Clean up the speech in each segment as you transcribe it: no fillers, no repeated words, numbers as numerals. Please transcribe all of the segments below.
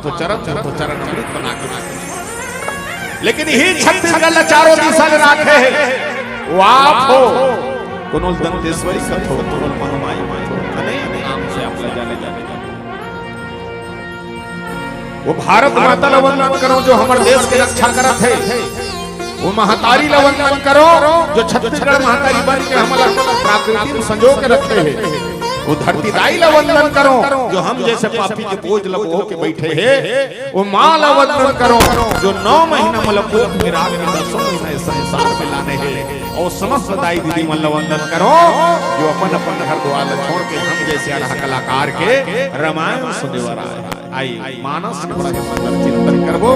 तो चरण अमृत बना के। लेकिन ही छत्तीसगढ़ चारों दिशा राखे है वो आप हो कुनोल दंतेश्वरी कथो कुनोल महामाई नाम से आपला जाने वो भारत माता ला वंदन करो जो हमारे देश के रक्षा करत है। वो महतारी ला वंदन करो जो छत्तीसगढ़ महतारी बन के हमारा प्राकृतिक संजो के रखे है। वो धरती दाई ला वंदन करो जो हम जैसे पापी के बोझ लबो के बैठे है। वो माँ ला वंदन करो जो 9 महीना मलबो के रात में 10 महीना संसार में लाने है। और समस्त दाई दीदी मन ला वंदन करो जो अपन अपन घर द्वार छोड़ के हम जैसे अरह कलाकार के रामायण सुने वाला आई मानस के बड़ा सुंदर चिंतन करबो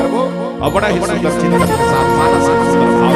और बड़ा ही सुंदर चिंतन के साथ मानस के सुंदर भाव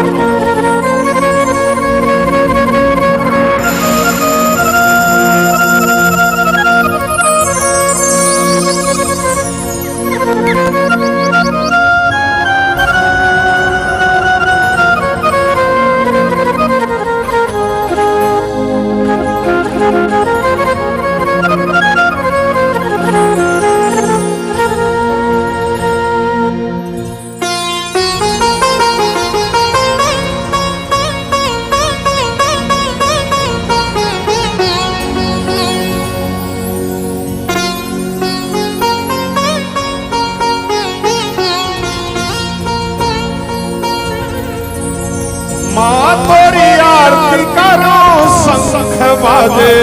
माँ तोरी आरती करो शंख बाजे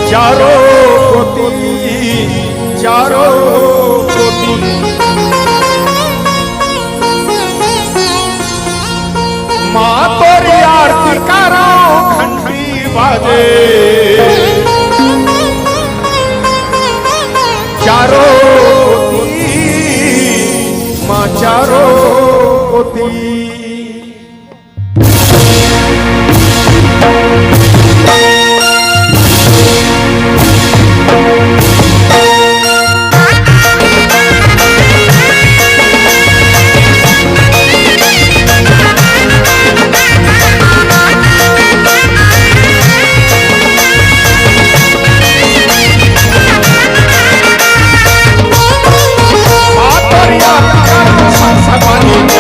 चारों कोटि माँ तोरी आरती करो घंटी बाजे चारों चारों कोटि Bye.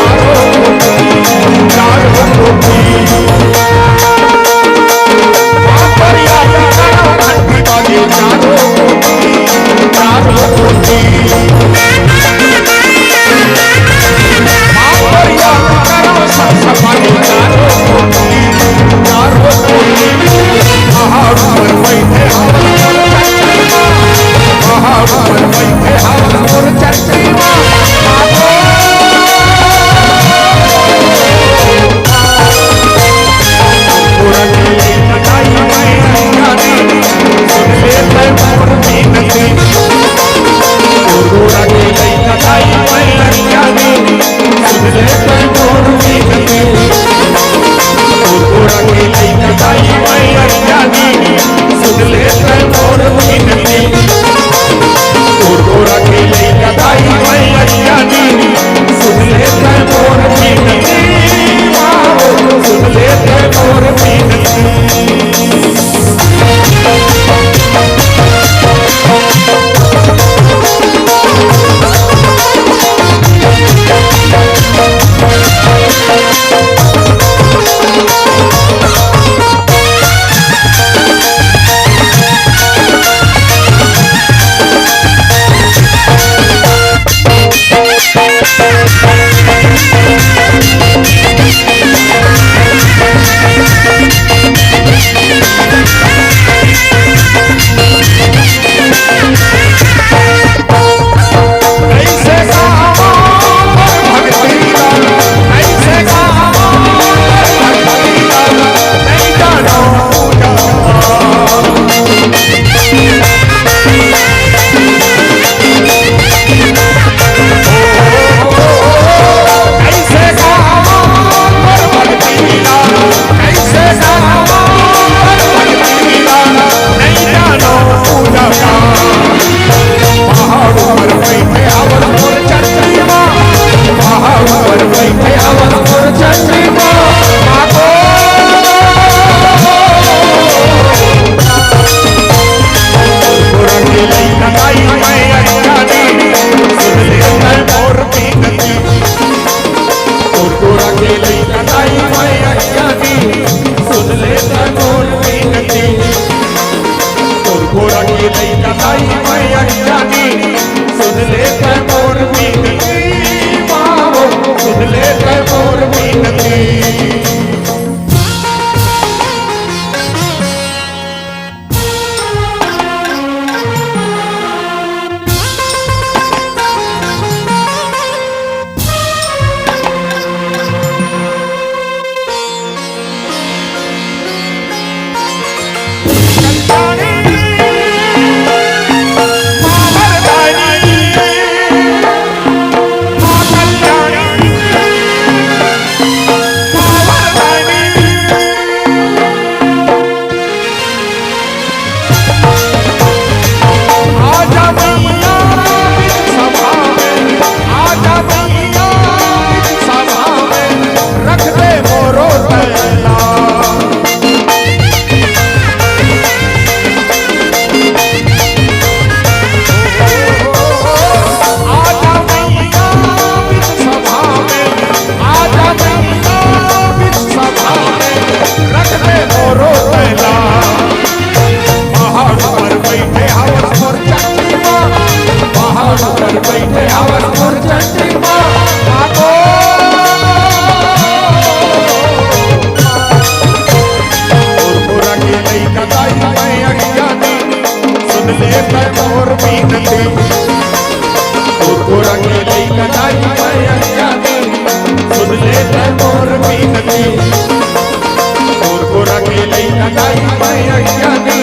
लगाई मैया दी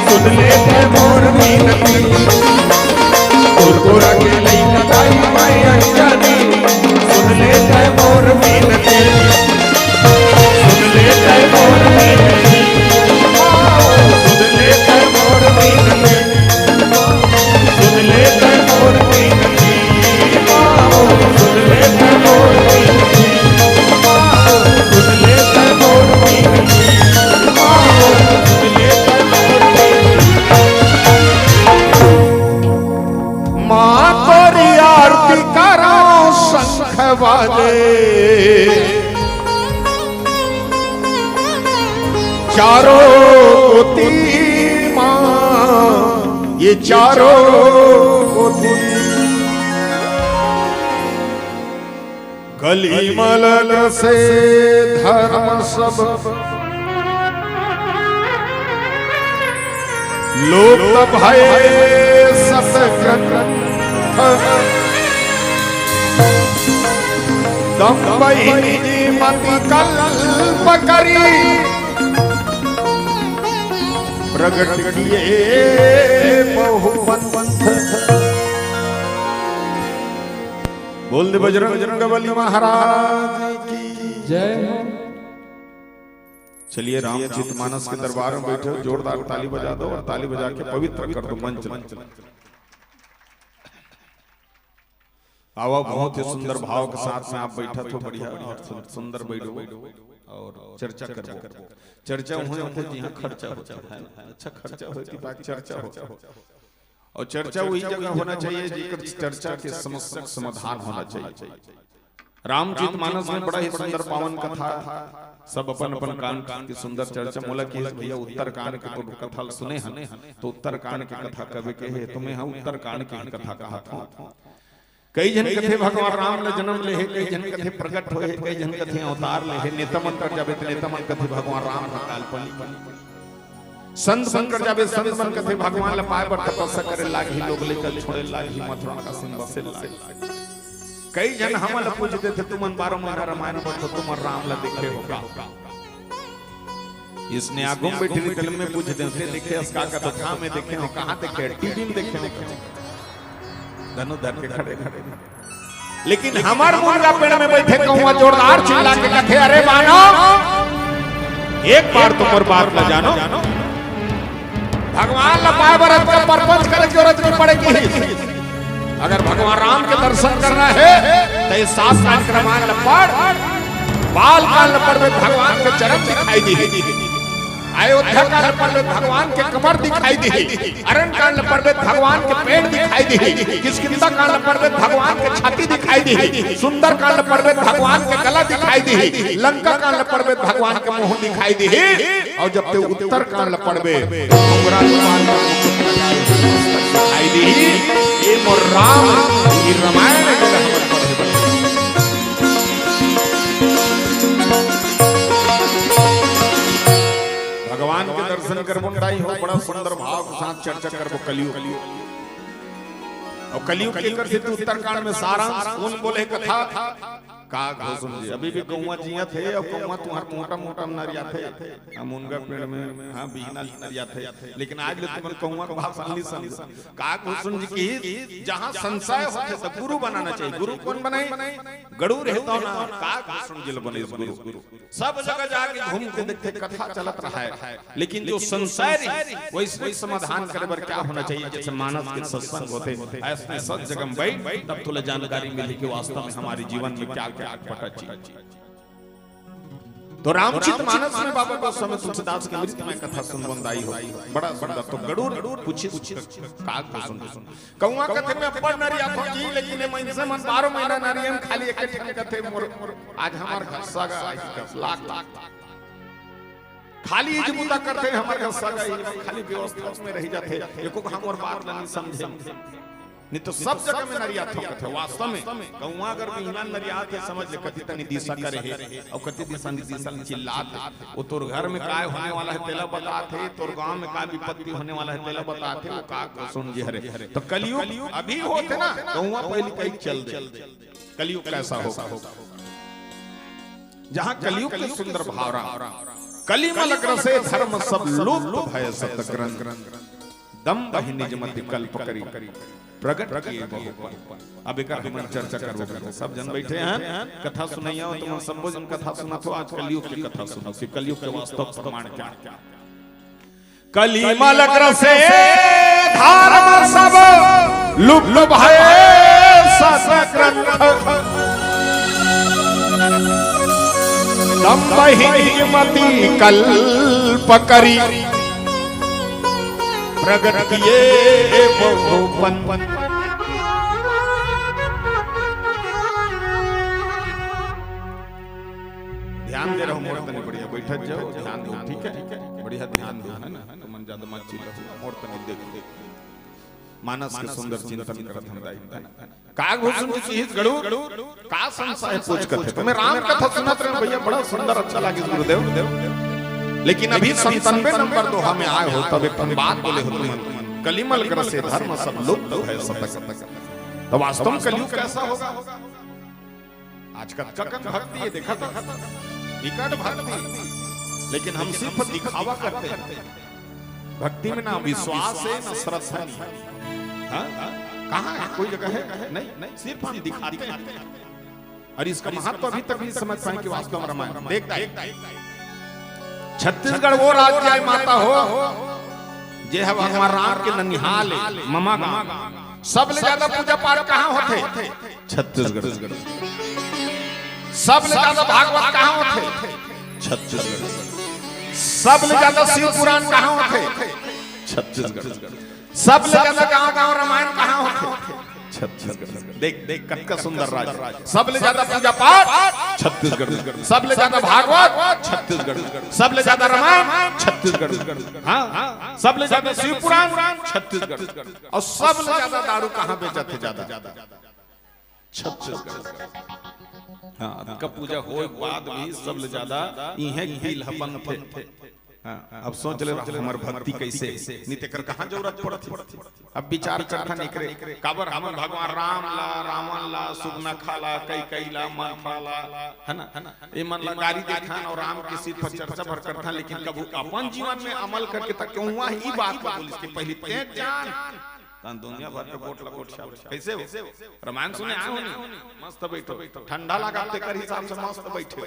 सुन ले ते मोर मीनती गुरगुरा के लई लगाई मैया दी सुन ले ते मोर मीनती सुन ले ते मोर मीनती सुन ले ते मोर मीनती सुन ले ते मोर मीनती सुन ले ते मोर मीनती सुन ले ते मोर मीनती सुन ले ते मोर मीनती मां तोरी आरती करो शंख बाजे चारों कोटि मां ये चारों कोटि गली मलल से धर्म सब लोक भय सतग्रंथ दम्बई मति कल्प करी प्रगट किए बहुपंथ बोल दे बजरंगबली महाराज की जय। चलिए रामचित मानस के दरबार में बैठे जोरदार ताली बजा दो और ताली बजा के पवित्र कर दो मंच। आवा बहुत ही सुंदर भाव के साथ में आप बैठा तो बढ़िया सुंदर बैठो और चर्चा करो। चर्चा हुए होते जहाँ खर्चा होता है अच्छा खर्चा होती बात चर्चा हो और चर्चा वही जगह होना चाहिए जिसका चर्चा के समस्या का समाधान होना चाहिए। रामचरित मानस में बड़ा ही सुंदर पावन कथा सब अपन अपन कान की सुंदर चर्चा मोला की भैया उत्तर कांड के तो कथा सुने हैं तो उत्तर कांड की कथा कभी के है तुम्हें हम उत्तर कांड की कथा कहा था। कई जन कथे भगवान राम ने जन्म ले है कई जन कथे प्रकट होए कई जन कथे अवतार ले है नेता मन कर जाबे नेता मन कथे भगवान राम का काल्पनिक संत मन कर जाबे संत मन कथे भगवान ल पाए पर तपस्या करे लागी लोग लेकर छोड़े लागी मथुरा का सिंह बसे लागी। कई जन हमल पूछते थे तुमन 12 महीना रामायण पढ़ो तुम राम ला देखे होगा इसने आगुम बैठी फिल्म में पूछते थे देखे इसका का तो था में देखे हो कहां देखे टीवी में देखे धनु धर के खड़े खड़े लेकिन हमार मुर्गा पेड़ में बैठे कहूं जोरदार चिल्ला के कथे अरे बानो एक बार तुम और बात न जानो भगवान ला पाए बरत का परपंच करे जरूरत नहीं पड़ेगी। अगर भगवान राम के दर्शन करना है तो ये 7 साल के रामायण ला पढ़ बाल काल पर में भगवान के चरण दिखाई दी अयोध्या काल पर में भगवान के कमर दिखाई दी अरण्य काल पर में भगवान के पेड़ दिखाई दी किष्किंधा काल पर में भगवान के छाती दिखाई दी सुंदर काल पर में भगवान के गला दिखाई दी लंका काल पर में भगवान के मुंह दिखाई दी और जब ते उत्तर काल पर में दिखाई दी ये मोर राम ये रामायण के भगवान के दर्शन करबो नहीं हो बड़ा सुंदर भाव के साथ चर्चा करबो कलियुग और कलियुग के कर से उत्तरकांड में सारांश कौन बोले कथा का सुन जी अभी भी गौवा जिया थे और गौवा तुम्हार मोटा मोटा नरिया थे हम उनका पेड़ में हां बीना नरिया थे लेकिन आज ले तुमन गौवा का भाषा नहीं समझ का सुन जी की जहां संशय होते तो गुरु बनाना चाहिए। गुरु कौन बनाई गड़ू रहता ना का सुन जी बने इस गुरु सब जगह जाके घूम के देखते कथा चलत रहा है लेकिन जो संशय वही समाधान करे बर क्या होना चाहिए जैसे मानस के सत्संग होते ऐसे सब जगह बैठ तब तुले जानकारी मिली कि वास्तव में हमारे जीवन में क्या पता चीज। तो रामचरित मानस में बाबा को समय तुलसीदास की मृत्यु में कथा सुनबंदाई हो बड़ा सुंदर तो गड़ूर पूछी काग को सुन कहूंगा कथे में अपन नरिया तो जी लेकिन मन से मन 12 महीना नरियन खाली एक ठन कथे मोर आज हमार घर सगा लाख खाली इज मुद्दा करते हमारे घर सगा खाली व्यवस्था में रह जाते एको हम और बात नहीं समझे नहीं तो सब जगह में नरिया थोकत है वास्तव में कहूं अगर महिला नरिया थे समझ ले कति तनी दिशा करे है और कति दिशा चिल्लात वो तोर घर में काय होने वाला है तेला बताते तोर गांव में काय विपत्ति होने वाला है तेला बताते वो का सुन जी हरे तो कलयुग अभी होते ना कहूं पहले कहीं चल दे कलयुग कैसा होगा जहां कलयुग के सुंदर भावरा कलिमल रसे धर्म सब लुप्त भय सतग्रंथ दम बहि निज मति कल्प करी प्रगट किए बहु। अब एक हम चर्चा करबो, सब जन बैठे हैं कथा सुनैया तुम सब जन कथा सुनत हो। आज कलयुग की कथा सुनो कि कलयुग के वास्तव प्रमाण क्या क्या। कलिमल रसे धर्म सब लुप्त भय सतग्रंथ दम बहि निज मति कल्प करी प्रगट किए बहुपन। ध्यान दे रहा हूँ, मोड़ तनी बढ़िया बैठा जाओ, ध्यान दो, ठीक है, बढ़िया ध्यान दो, है ना, मन ज्यादा मत चिल्लाओ, मोड़ तनी देख मानस के सुंदर चिंतन करत हम दाई काग भूषण की गड़ू का संशय पूछ करते तुम्हें राम कथा सुनत रहे भैया, बड़ा सुंदर अच्छा लगे गुरुदेव। लेकिन अभी 97 नंबर दोहा में आए हो तब एक बात बोले हो तुम कलिमल रसे धर्म सब लुप्त है सतक। तो वास्तव में कलयुग कैसा होगा? आजकल ककन भक्ति है, देखा था विकट भक्ति, लेकिन हम सिर्फ दिखावा करते हैं। भक्ति में ना विश्वास है ना श्रद्धा है। कहाँ है? कोई जगह है? नहीं, सिर्फ हम दिखाते हैं। और इसका महत्व अभी तक नहीं समझ पाए कि वास्तव में रामायण देखता छत्तीसगढ़ वो राज्य है माता हो जे है भगवान राम के ननिहाल ममा गांव। सबले ज्यादा पूजा पाठ कहाँ होते? छत्तीसगढ़। सबले ज्यादा भागवत कहाँ होते? छत्तीसगढ़। सबले ज्यादा शिव पुराण कहाँ होते? छत्तीसगढ़। सबले ज्यादा गांव रामायण कहाँ होते? छत्तीसगढ़। देख कतका सुंदर राज्य। सबले ज्यादा पूजा पाठ छत्तीसगढ़। सबले ज्यादा भागवत छत्तीसगढ़। सबले ज्यादा रामायण छत्तीसगढ़। हाँ, सबले ज्यादा शिव पुराण छत्तीसगढ़। और सबले ज्यादा दारू कहाँ बेचा थे? ज्यादा छत्तीसगढ़। हाँ, का पूजा हो बाद भी सबले ज्यादा इहे बिल हपन थे। अब सोच ले हमार भक्ति कैसे नित्य कर कहां जरूरत पड़ती। अब विचार करता निकरे काबर हमन भगवान राम ला रावण ला सुगना खाला कई ला मन खाला, है ना, ये मन ला गाड़ी देखान और राम के सिर पर चर्चा भर करता, लेकिन कबू अपन जीवन में अमल करके तक क्यों हुआ ही बात बोल इसके पहले ते जान तन दुनिया भर के कोट लकोट कैसे हो रामायण सुने आओ मस्त बैठो, ठंडा लगाते कर हिसाब से मस्त बैठे।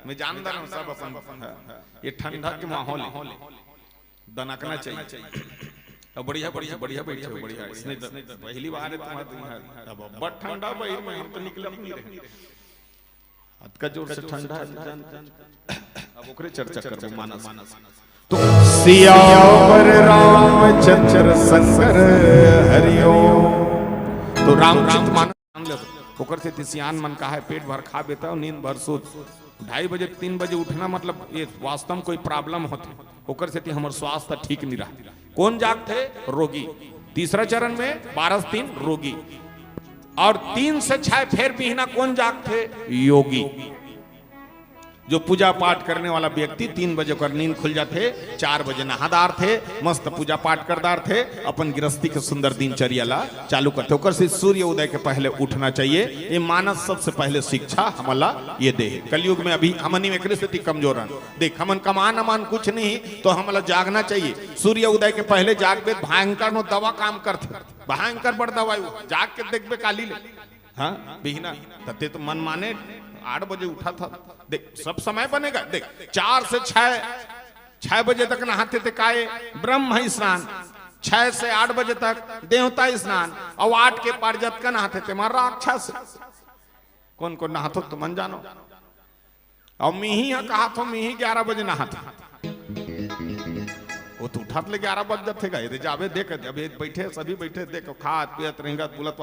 मैं जानता हूं सब अपन ये ठंडा के माहौल दनकना चाहिए। अब बढ़िया बैठे बढ़िया। इसने पहली बार है तुम्हारे अब बड़ ठंडा भाई में हम तो निकले नहीं रहे। हद का जोर से ठंडा है। अब ओकरे चर्चा करबो मानस तो सियावर रामचंद्र शंकर हरिओम। तो रामचंद्र मानस ओकर से तिसियान मन का है पेट भर खा बेता और नींद भर सोच। 2:30 बजे 3 बजे उठना मतलब ये वास्तव में कोई प्रॉब्लम होती। ओकर से हमर स्वास्थ्य ठीक नहीं रहा। कौन जाग थे? रोगी। तीसरा चरण में 12 से 3 रोगी और 3 से 6 फिर बिहना कौन जाग थे? योगी। जो पूजा पाठ करने वाला व्यक्ति 3 बजे कर नींद खुल जाते, 4 बजे नहादार थे, मस्त पूजा पाठ करदार थे, अपन गृहस्थी के सुंदर दिनचर्या ला चालू करते। ओकर से सूर्य उदय के पहले उठना चाहिए। ये मानस सबसे पहले शिक्षा हमला ये दे। कलयुग में अभी हमनी में स्थिति कमजोर है। देख हमन कमान अमान कुछ नहीं तो हमला जागना चाहिए। सूर्य उदय के पहले जागबे भयंकर नो दवा काम करते, भयंकर बड़ दवाई जाग के देखबे काली ले। हाँ बिहना तते तो मन माने 8 बजे उठा था। देख सब समय बनेगा। देख 4 से 6 बजे तक नहाते थे काय ब्रह्म स्नान, 6 से 8 बजे तक देवता स्नान और 8 के पारजत का नहाते थे मार राक्षस। कौन कौन नहातो तो मन जानो। और मिही कहा तो मिही 11 बजे नहाते। वो तो उठात ले 11 बज जाते गए जावे देख अभी बैठे सभी बैठे देखो खात पियत रहेंगे बुलत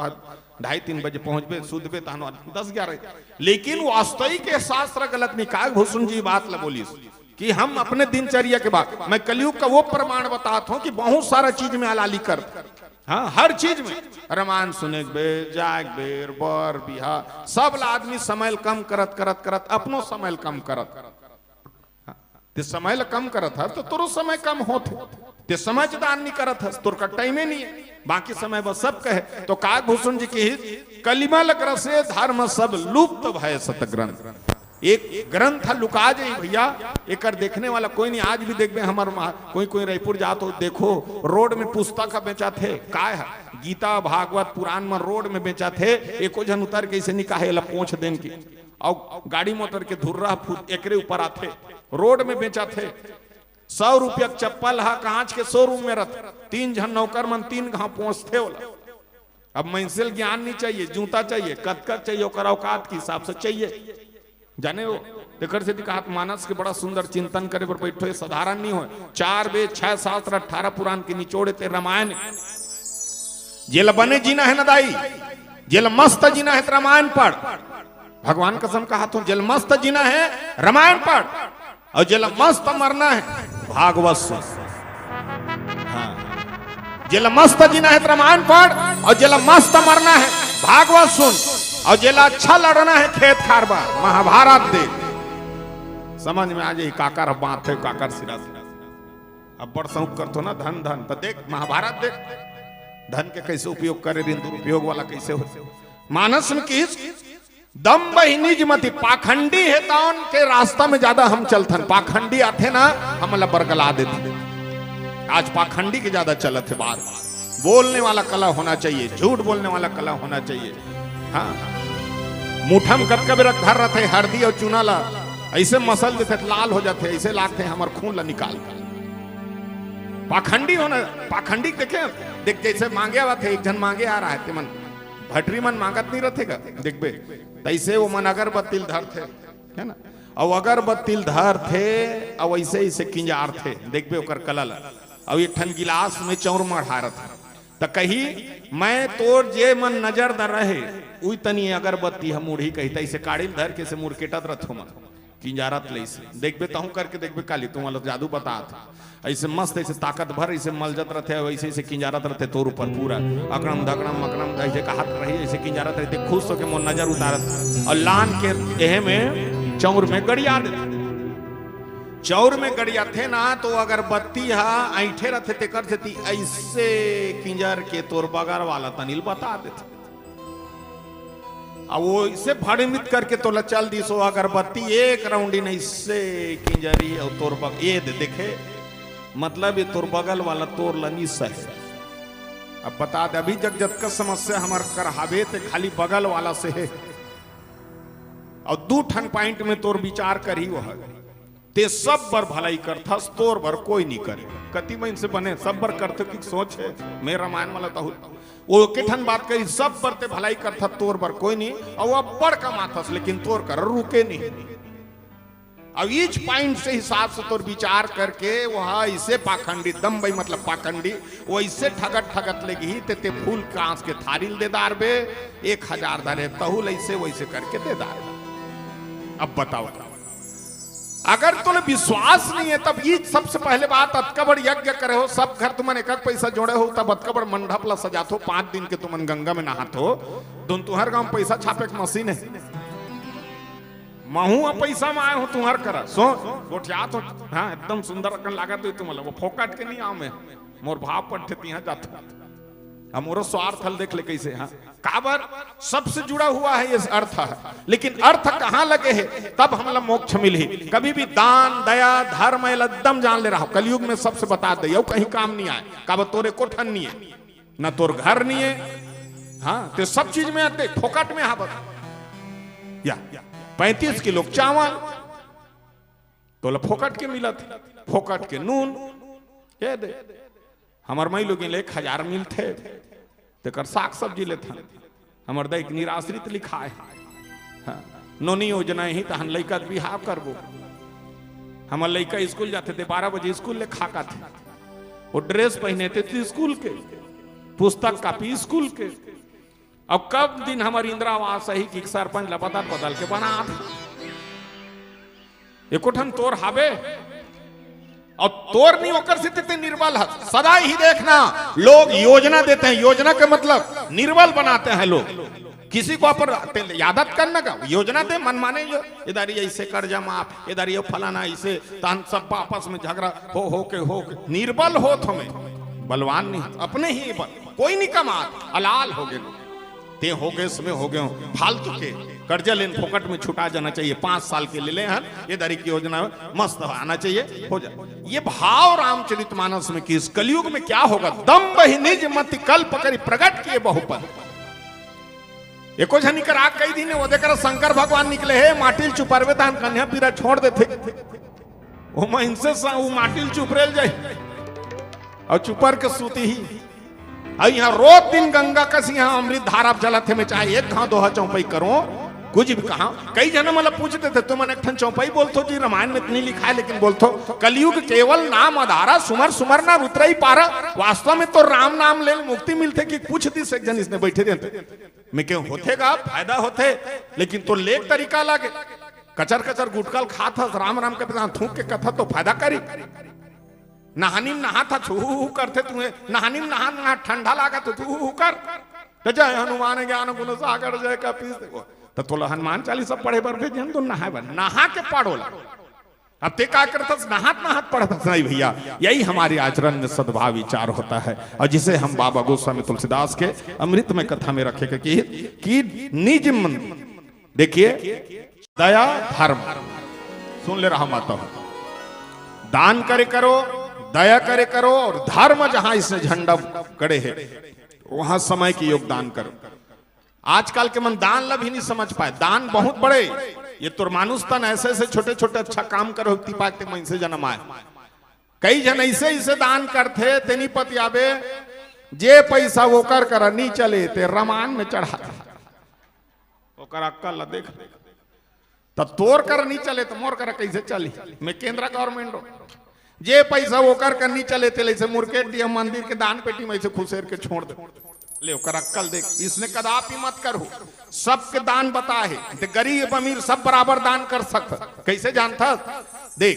2:30-3 बजे पहुंचबे सुधबे तहन 10-11। लेकिन वास्तविक के शास्त्र गलत नहीं। काग भूषण जी बात बोली कि हम अपने दिनचर्या के बाद मैं कलयुग का वो प्रमाण बताता हूँ कि बहुत सारा चीज में हलाली कर। हाँ हर चीज में रामायण सुने जाग बेर बर बिहा सब आदमी समय कम करत अपनो समय कम करत ते समय कम करत है तो तुरो समय कम होते ते समय दान नहीं करत है तुर का टाइम ही नहीं है। बाकी समय बस सब कहे तो काग भूषण जी की कलिमल रसे धर्म सब लुप्त भय सतग्रंथ एक ग्रंथ लुका जाए भैया, एक देखने वाला कोई नहीं। आज भी देखते हमार कोई रायपुर जा तो देखो रोड में पुस्तक बेचा थे, का है गीता भागवत पुराण में रोड में बेचा थे। एको जन उतर के इसे निकाहे ला पहुंच देन की और गाड़ी मोटर के धुर्रा फूट एकरे ऊपर आते, रोड में बेचा थे। 100 रुपया चप्पल हा कांच के शोरूम में रथ, 3 जन नौकर मन 3 घाव पहुंचते होला। अब मंजिल ज्ञान नहीं चाहिए, जूता चाहिए, कतकत चाहिए, और औकात के हिसाब से चाहिए। जाने हो देकर से कहा मानस के बड़ा सुंदर चिंतन करे पर बैठो, साधारण नहीं हो। 4 वेद 6 शास्त्र 18 पुराण के निचोड़े ते रामायण जेल बने जीना है न दाई, जेल मस्त जीना है रामायण पढ़। भगवान कसम कहा तो जेल मस्त जीना है रामायण पढ़, और जेल मस्त मरना है भागवत सुन। हाँ, जेल मस्त जीना है रामायण पढ़, और जेल मस्त मरना है भागवत सुन, और जेला अच्छा लड़ना है खेत खारबा महाभारत देख। समझ में आ जाए काकर बात है, काकर सिरा सिरा। अब बड़ शौक करतो ना धन धन, तो देख महाभारत देख, धन के कैसे उपयोग करे, दुरुपयोग वाला कैसे हो। मानस में किस दम बहिनीज मती पाखंडी है तान के रास्ता में ज्यादा हम चलथन। पाखंडी आते ना हम बरगला देते। आज पाखंडी के ज्यादा चलत है बात। बोलने वाला कला होना चाहिए, झूठ बोलने वाला कला होना चाहिए। हाँ, मुठम कब कब रख धर रहे हरदी और चूना ला ऐसे मसल देते लाल हो जाते, ऐसे लागते हमारे खून ला निकाल। पाखंडी होना, पाखंडी देखे देख जैसे मांगे हुआ थे, एक जन मांगे आ रहा है मन भटरी मन मांगत नहीं रहेगा देखबे, तैसे वो मन अगरबत्ती धर थे है ना, और अगरबत्ती धर थे और वैसे ऐसे किंजार थे देखबे ओकर कलल, और ये ठन गिलास में चौर मढ़ारत है। तो कही मैं तोर जे मन नजर न रहे उई तनी अगरबत्ती हम मुढ़ी कही तैसे काड़िल धर के से मुड़केटत रथो मन किंजारत ले से देखबे तहु करके देखबे काली तुम वाला जादू बता था। ऐसे मस्त ऐसे ताकत भर ऐसे मलजत रहते, वैसे ऐसे किंजारत रहते तोर ऊपर पूरा अकड़म धकड़म मकड़म ऐसे का हाथ रही ऐसे किंजारत रहते, खुश होके मोर नजर उतारत और लान के एहे में चौर में गड़िया देते। चौर में गड़िया थे ना तो अगर बत्ती हा ऐठे रहते ते कर देती ऐसे किंजर के तोर बगर वाला तनिल बता देते, अब वो इसे भड़मित करके तो चल दी सो अगरबत्ती एक राउंडी नहीं इससे किंजरी और तोर बग ये देखे मतलब ये तोर बगल वाला तोर लनी सही। अब बता दे अभी जग जग का समस्या हमार कर हावे ते खाली बगल वाला से है, और 2 ठन पॉइंट में तोर विचार करी वह ते सब बर भलाई करथस तोर बर कोई नहीं करे। कति में इनसे बने सब बर करते की सोच है मैं रामायण वाला तो वो किठन बात करी सब बर ते भलाई करथा तोर बर कोई नहीं, और वह बड़ कमाथस लेकिन तोर कर रुके नहीं। अब ईच पॉइंट से हिसाब से तोर विचार करके वह इसे पाखंडी दम भाई मतलब पाखंडी वो इससे ठगत ठगत लेगी ते फूल कांस के थारिल दे दार बे 1000 दारे तहुल ऐसे वैसे करके दे दार। अब बताओ अगर तुम्हें विश्वास नहीं है तब ये सबसे पहले बात अतकबड़ यज्ञ करे हो, सब घर तुमन एक पैसा जोड़े हो तब अतकबड़ मंडप ला सजात हो, 5 दिन के तुमन गंगा में नहात हो, तुम तुहर गांव पैसा छापे के मशीन है महू पैसा में आए हो तुम्हार करा सो गोठियात हो। हाँ एकदम सुंदर अकन लागत हो तुम्हारा वो फोकट के नहीं आओ में मोर भाव पढ़ते तिहा जाता हम मोर स्वार्थ हल देख ले कैसे। हाँ काबर सबसे जुड़ा हुआ है ये अर्थ है, लेकिन अर्थ कहाँ लगे है तब हमला मोक्ष मिली। कभी भी दान दया धर्म एकदम जान ले रहा हो, कलयुग में सबसे बता दे यो कहीं काम नहीं आए, काबर तोरे कोठन नहीं है न तोर घर नहीं है। हाँ तो सब चीज में आते फोकट में हाबत या 35 किलो चावल तो फोकट के मिलत, फोकट के नून ये दे हमार मई लोग 1000 मिलते तेकर साग सब्जी लेते हमार दैक निराश्रित लिखा है। हाँ, नोनी योजना ही तहन लड़का बिहाव करबो, हमार लड़का स्कूल जाते थे 12 बजे स्कूल ले खाका थे, वो ड्रेस पहने थे स्कूल के, पुस्तक कापी स्कूल के। अब कब दिन हमारी इंदिरा आवास सही कि सरपंच लगातार बदल के बना एकोठन तोर हावे और तोर नहीं होकर से निर्बल है। सदा ही देखना लोग योजना देते हैं, योजना का मतलब निर्बल बनाते हैं लोग, किसी को पर यादत करने का योजना दे मन माने जो इधर ऐसे कर्जा माफ इधर ये फलाना ऐसे तहन सब आपस में झगड़ा हो के निर्बल हो तुम्हें बलवान नहीं अपने ही बल कोई नहीं कमा अलाल हो गए ते हो गए इसमें हो गए फालतू के कर्जा लेन फोकट में छुटा जाना चाहिए, 5 साल के ले हैं ये दारी की योजना मस्त आना चाहिए, हो जाए। ये भाव रामचरितमानस में कि इस कलयुग में क्या होगा, दम बहि निज मति कल्प करी प्रकट किए बहुपद। एको झनी कर आग कई दिन वो देकर शंकर भगवान निकले है माटिल चुपरवे तान कन्या पीरा छोड़ देते वो मैं इनसे वो माटिल चुपरेल जाए और चुपर के सूती ही और यहाँ रोज दिन गंगा कस यहाँ अमृत धारा चला थे, मैं चाहे एक घाव दोहा चौपाई करो कुछ भी कहा। कई जन मतलब पूछते थे तुम अनेक चौपाई बोलते जी रामायण में इतनी लिखा है, लेकिन बोलते कलयुग केवल नाम आधारा सुमर सुमर ना रुतरा ही पारा। वास्तव में तो राम नाम ले मुक्ति मिलते कि कुछ दिस एक जन इसने बैठे थे मैं क्यों होतेगा फायदा होते, लेकिन तो लेख तरीका लगे कचर कचर गुटकल खा था राम राम के प्रधान थूक के कथा तो फायदा करी। नहानी में नहा था छू करते तुम्हें, नहानी में नहा ठंडा लगा तो तू कर जय हनुमान ज्ञान गुण सागर जय का पीस देखो तो हनुमान चालीसा पढ़े बर भेजन तो नहाए बर नहा के पढ़ोला। अब ते का करता नहात नहात पढ़ता नहीं भैया, यही हमारे आचरण में सद्भाव विचार होता है और जिसे हम बाबा गोस्वामी तुलसीदास के अमृत में कथा में रखे कि निज मन देखिए दया धर्म सुन ले रहा माता दान करे करो दया करे करो और धर्म जहां इसने झंडा गड़े है वहां समय की योगदान करो। आजकल के मन दान लब ही नहीं समझ पाए, दान बहुत बड़े ये तो मानुष तन ऐसे ऐसे छोटे छोटे अच्छा काम करो पाते मन से जन्म आए। कई जन ऐसे ऐसे दान करते तेनी पति आवे जे पैसा वो कर नहीं चले ते रामायण में चढ़ा ओकर अक्कल देख तो तोर कर नहीं चले तो मोर कर कैसे चली। मैं केंद्र गवर्नमेंट जे पैसा वो कर नहीं चले तेले से मुर्केट दिया मंदिर के दान पेटी में से खुसेर के छोड़ दे ले ओकर अक्कल देख। इसने कदापि मत करो, सबके दान बता है गरीब अमीर सब बराबर दान कर सकता। कैसे जानता देख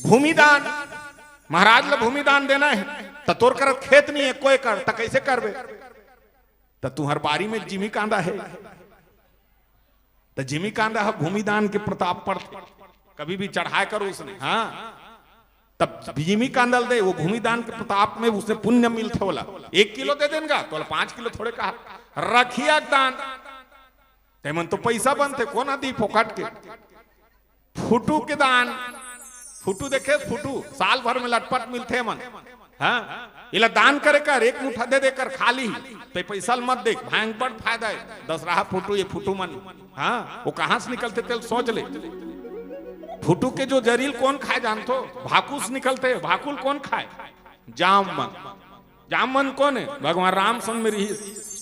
भूमि दान महाराज ला भूमि दान देना है तो तोर कर खेत नहीं है कोई कर तो कैसे करबे तो तुम्हार बारी में जिमी कांदा है तो जिमी कांदा है भूमि दान के प्रताप पर कभी भी चढ़ाए करो उसने हाँ तब जिमी कांदल दे वो भूमि दान के प्रताप में उसने पुण्य मिलते बोला 1 किलो दे देगा तो 5 किलो थोड़े कहा रखिया दान तेमन तो पैसा बनते कौन आदि फोकट के फुटू के दान फुटू देखे फुटू साल भर में लटपट मिलते मन हाँ इला दान करे कर एक मुठा दे देकर खाली तो पैसा मत देख भयंकर फायदा है 10 रहा फुटू ये फुटू मन हाँ वो कहां से निकलते तेल सोच ले। फुटू के जो जरील कौन खाए जानते हो भाकुस निकलते है भाकुल कौन खाए जामन जामन कौन है भगवान राम संग में रही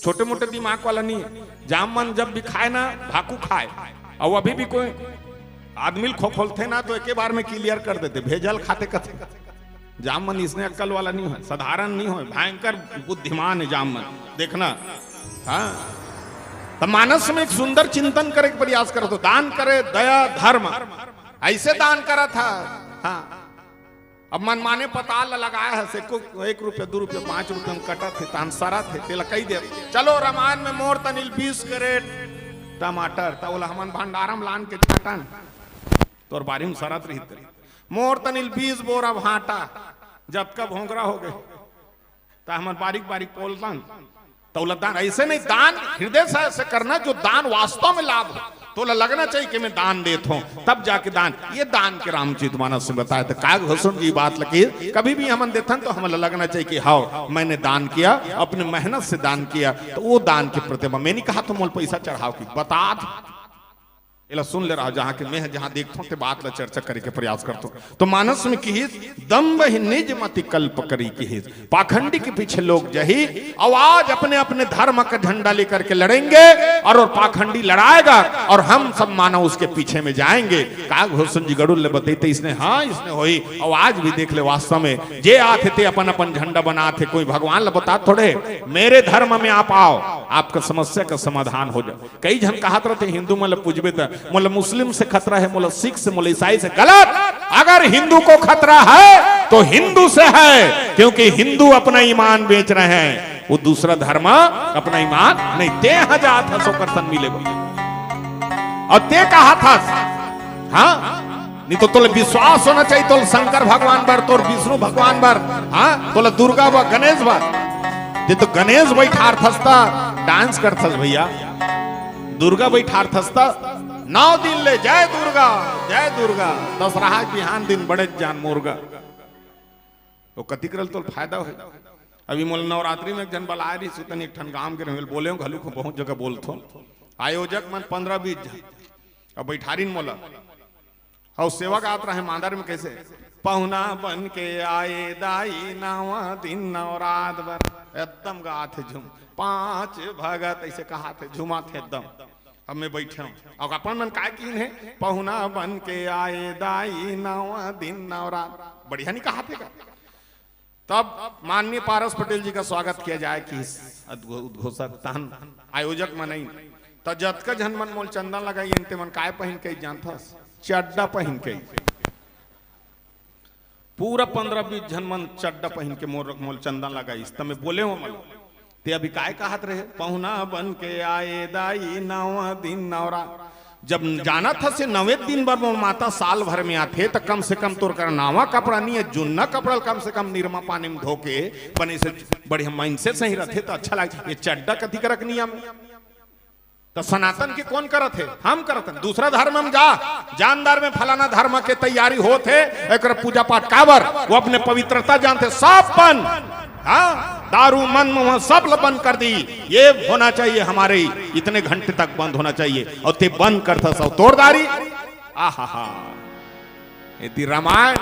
छोटे मोटे दिमाग वाला नहीं है। जामन जब भी खाए ना भाकू खाए और अभी भी कोई आदमी खोलते ना तो एक बार में क्लियर कर देते भेजल खाते कथे जामन इसने अक्कल वाला नहीं है साधारण नहीं हो भयंकर बुद्धिमान है जामन देखना हाँ। तो मानस में एक सुंदर चिंतन करे प्रयास करो तो दान करे दया धर्म ऐसे दान करा था हाँ। अब मनमाने पताल लगाया है से 1 रुपया 2 रुपया 5 रुपया में कटा थे तान सारा थे तेला कही दे चलो रामायण में मोर तनिल 20 कैरेट टमाटर तोला हमन भंडारम लान के छाटन तोर बारी में सरत रही मोर तनिल 20 बोरा भाटा जब का भोंगरा हो गए तो हमन बारीक बारीक पोलतन तोला दान ऐसे नहीं दान हृदय से ऐसे करना जो दान वास्तव में लाभ हो तो लगना चाहिए कि मैं दान देता हूं तब जाके दान ये दान के रामचरितमानस में बताया था काग हसन की बात लगी कभी भी हम देते तो हमें लगना चाहिए कि हाँ मैंने दान किया अपने मेहनत से दान किया तो वो दान के प्रतिभा मैंने कहा तो मोल पैसा चढ़ाओ की बता इला सुन ले रहा जहां के मैं जहां देखता हूं बात ला चर्चा करे के प्रयास करता हूं तो मानस में की दम्भ ही निज मति कल्प करी की पाखंडी के पीछे लोग जही आवाज अपने अपने धर्म का झंडा लेकर के लड़ेंगे और पाखंडी लड़ाएगा और हम सब मानव उसके पीछे में जाएंगे। काग भूषण जी गरुड़ ले बताते इसने हाँ इसने होई आवाज भी देख ले वास्तव में जे आते थे अपन अपन झंडा बनाते कोई भगवान ला बता थोड़े मेरे धर्म में आप आओ आपका समस्या का समाधान हो जाए। कई जन कहते रहते हिंदू मतलब पूजबे मोला मुस्लिम से खतरा है मोला सिख से मोला ईसाई से गलत। अगर हिंदू को खतरा है तो हिंदू से है क्योंकि हिंदू अपना ईमान बेच रहे हैं वो दूसरा धर्म अपना ईमान नहीं ते हजार था सोकर सन मिले और ते कहा था हाँ नहीं तो तोले विश्वास होना चाहिए तो शंकर भगवान पर तो विष्णु भगवान पर हाँ तोला दुर्गा व गणेश पर ये तो गणेश बैठा था डांस करता भैया दुर्गा बैठार थसता 9 दिन ले जय दुर्गा दशहरा बिहान दिन बड़े जान मुर्गा वो कति करल तो फायदा हो। अभी मोल नवरात्रि में एक जन बला रही सुतन एक ठन गांव के रहे बोले घलू को बहुत जगह बोलथो आयोजक मन 15-20 जन अब बैठारीन मोला और सेवा गात रहे मांदर में कैसे पहुना बन के आए दाई नवा दिन नवरात बर एकदम गात झूम 5 भगत ऐसे कहा थे झुमा थे एकदम। अब मैं बैठे हूँ और अपन मन का कीन है पहुना बन के आए दाई नवा दिन नवरात बढ़िया नहीं कहा थे का। तब माननीय पारस पटेल जी का स्वागत किया जाए कि उद्घोषक तहन आयोजक मन नहीं तो जतका झन मन मोल चंदन लगाई इनते मन काय पहन के जानता चड्डा पहन के पूरा 15-20 जन मन चड्डा पहन के मोल चंदन लगाई तब बोले हो मन ते अभी काय कहत रहे पहुना बन के आए दाई नवा दिन नवरा जब जाना था से 9वें दिन बार मोर माता साल भर में आते तो कम से कम तोर कर नावा कपड़ा नहीं है जुन्ना कपड़ा कम से कम निरमा पानी में धो के बने से बढ़िया मन से सही रहते तो अच्छा लगे। ये चड्डा कथी करक नियम तो सनातन के कौन करत है हम करत हैं। दूसरा धर्म हम जा जानदार में फलाना धर्म के तैयारी होते एक पूजा पाठ काबर वो अपने पवित्रता जानते सब बन हाँ दारू मन मुँह सब बंद कर दी ये होना चाहिए हमारे इतने घंटे तक बंद होना चाहिए और ते बंद करता सब तोड़दारी आहा यदि रामायण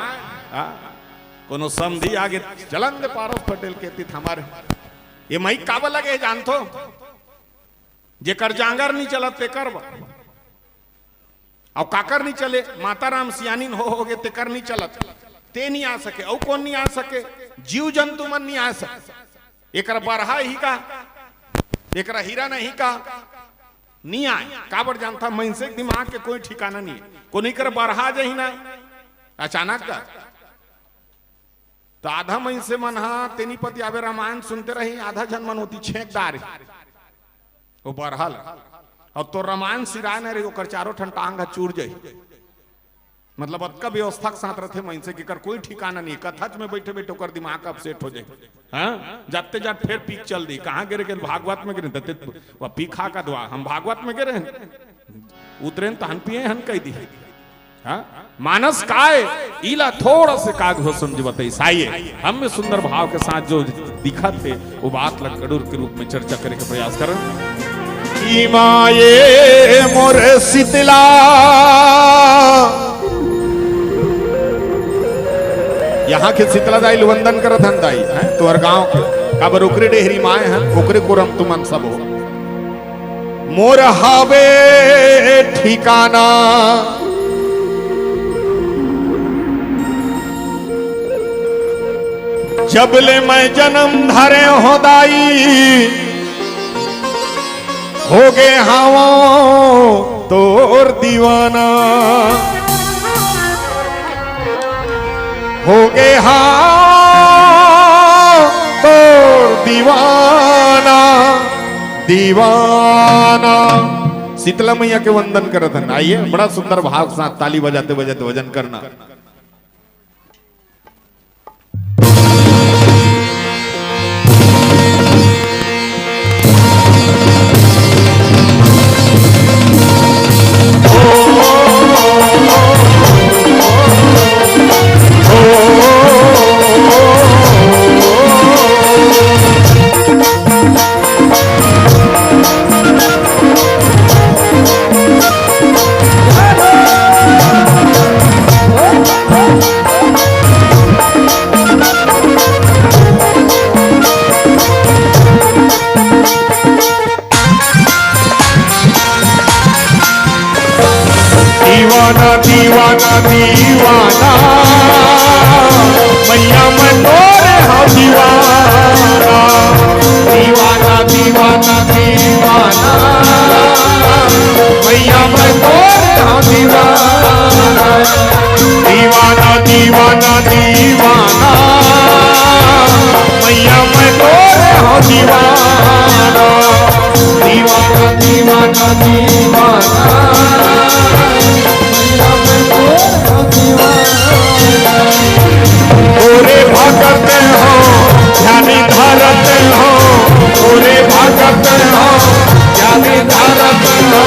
कोनो समझी आगे चलन दे पारस पटेल के हमारे ये मई काबा लगे जानतो जेकर जांगर नहीं चलत ते कर और काकर नहीं चले माता राम सियानीन हो गए तेकर नहीं चलत ते नहीं आ सके और कौन नहीं आ सके जीव जंतु मन नहीं आ सके एक बरहा ही का एक हीरा नहीं का नहीं आए काबर जानता मनसे दिमाग के कोई ठिकाना नहीं को नहीं कर बरहा जही ना अचानक का तो आधा मनसे मन हा तेनी पति आवे रामायण सुनते रही आधा जन मन होती छेकदार वो बरहल और तो रामायण सिराय न रही ओकर चारों ठन टांग चूर जाई मतलब अतका व्यवस्था के साथ रहते मन से कि कर कोई ठिकाना नहीं कथच में बैठे बैठे ओकर दिमाग अपसेट हो जाए हाँ जाते जाते फिर पीक चल दी कहाँ गिरे के भागवत में गिरे वह पीखा का दुआ हम भागवत में गिरे उतरे तो हन पिए हन कह दी हाँ मानस काय इला थोड़ा से काग हो समझ बताई साइए हम में सुंदर भाव के साथ जो दिखा थे वो बात लकड़ूर के रूप में चर्चा करने का प्रयास करें। माये मोर शीतला यहाँ के शीतला दाई वंदन करत हन दाई हैं तोहर गांव के काबर ओकरे डेहरी माए हैं ओकरे कोरम तुमन सब हो मोर हावे ठिकाना जबले मैं जन्म धरे हो दाई हो गए हवा तोर दीवाना हो गए तोर दीवाना दीवाना। शीतला मैया के वंदन करत हन आइए बड़ा सुंदर भाव के साथ ताली बजाते बजाते वजन करना। दीवाना दीवाना मैया मनोर हाँ दीवाना दीवाना दीवाना दीवाना मैया मनोर हाँ दीवाना दीवाना दीवाना दीवाना मैया मनोर हाँ दीवाना दीवाना दीवाना दीवाना ओरे भगत हो ध्यानी धरत हो ओरे भगत हो ध्यानी धरत हो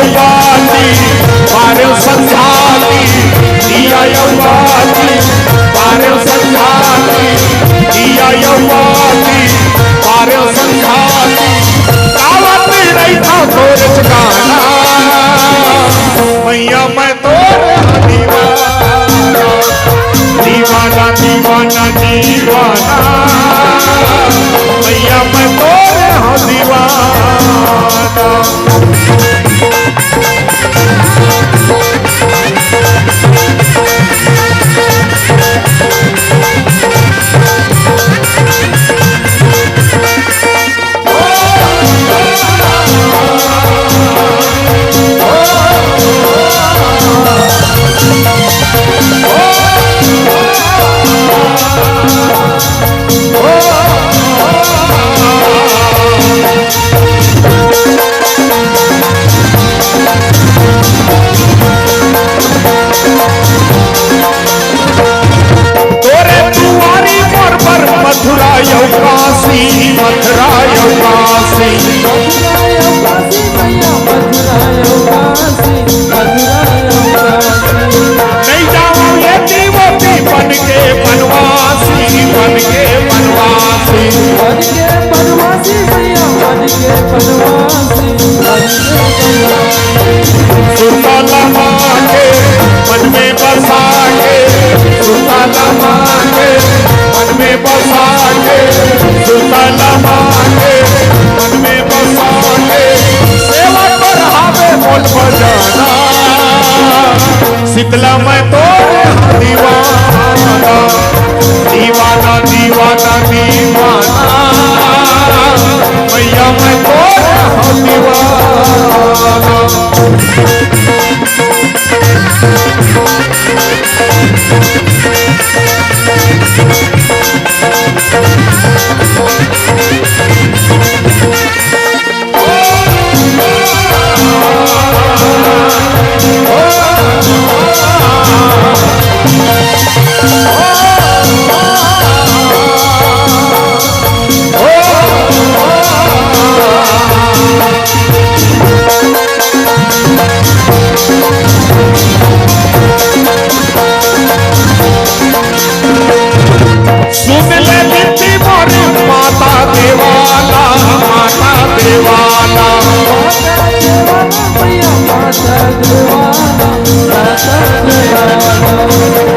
यौवाती पारे संध्याती दिया यौवाती पारे संध्याती दिया यौवाती पारे संध्याती गावत रही था तोरे गाना मैया मैं तोरे दीवाना दीवाना दीवाना दीवाना मैया मैं तोरे हाँ दीवाना। मथुरा यो काशी मथुरा यो काशी नहीं जाओ ये दीवती बन के बनवासी बन के बनवासी बन के बनवासी भैया बन के बनवासी सुताला मांगे मन में बसा के सुताला मांगे मन में बसा के सुताला मांगे मन में बसा के सेवा कर हावे बोल बजाना शीतला मैं तो दीवाना दीवाना दीवाना दीवाना मैया मैं तो दीवाना।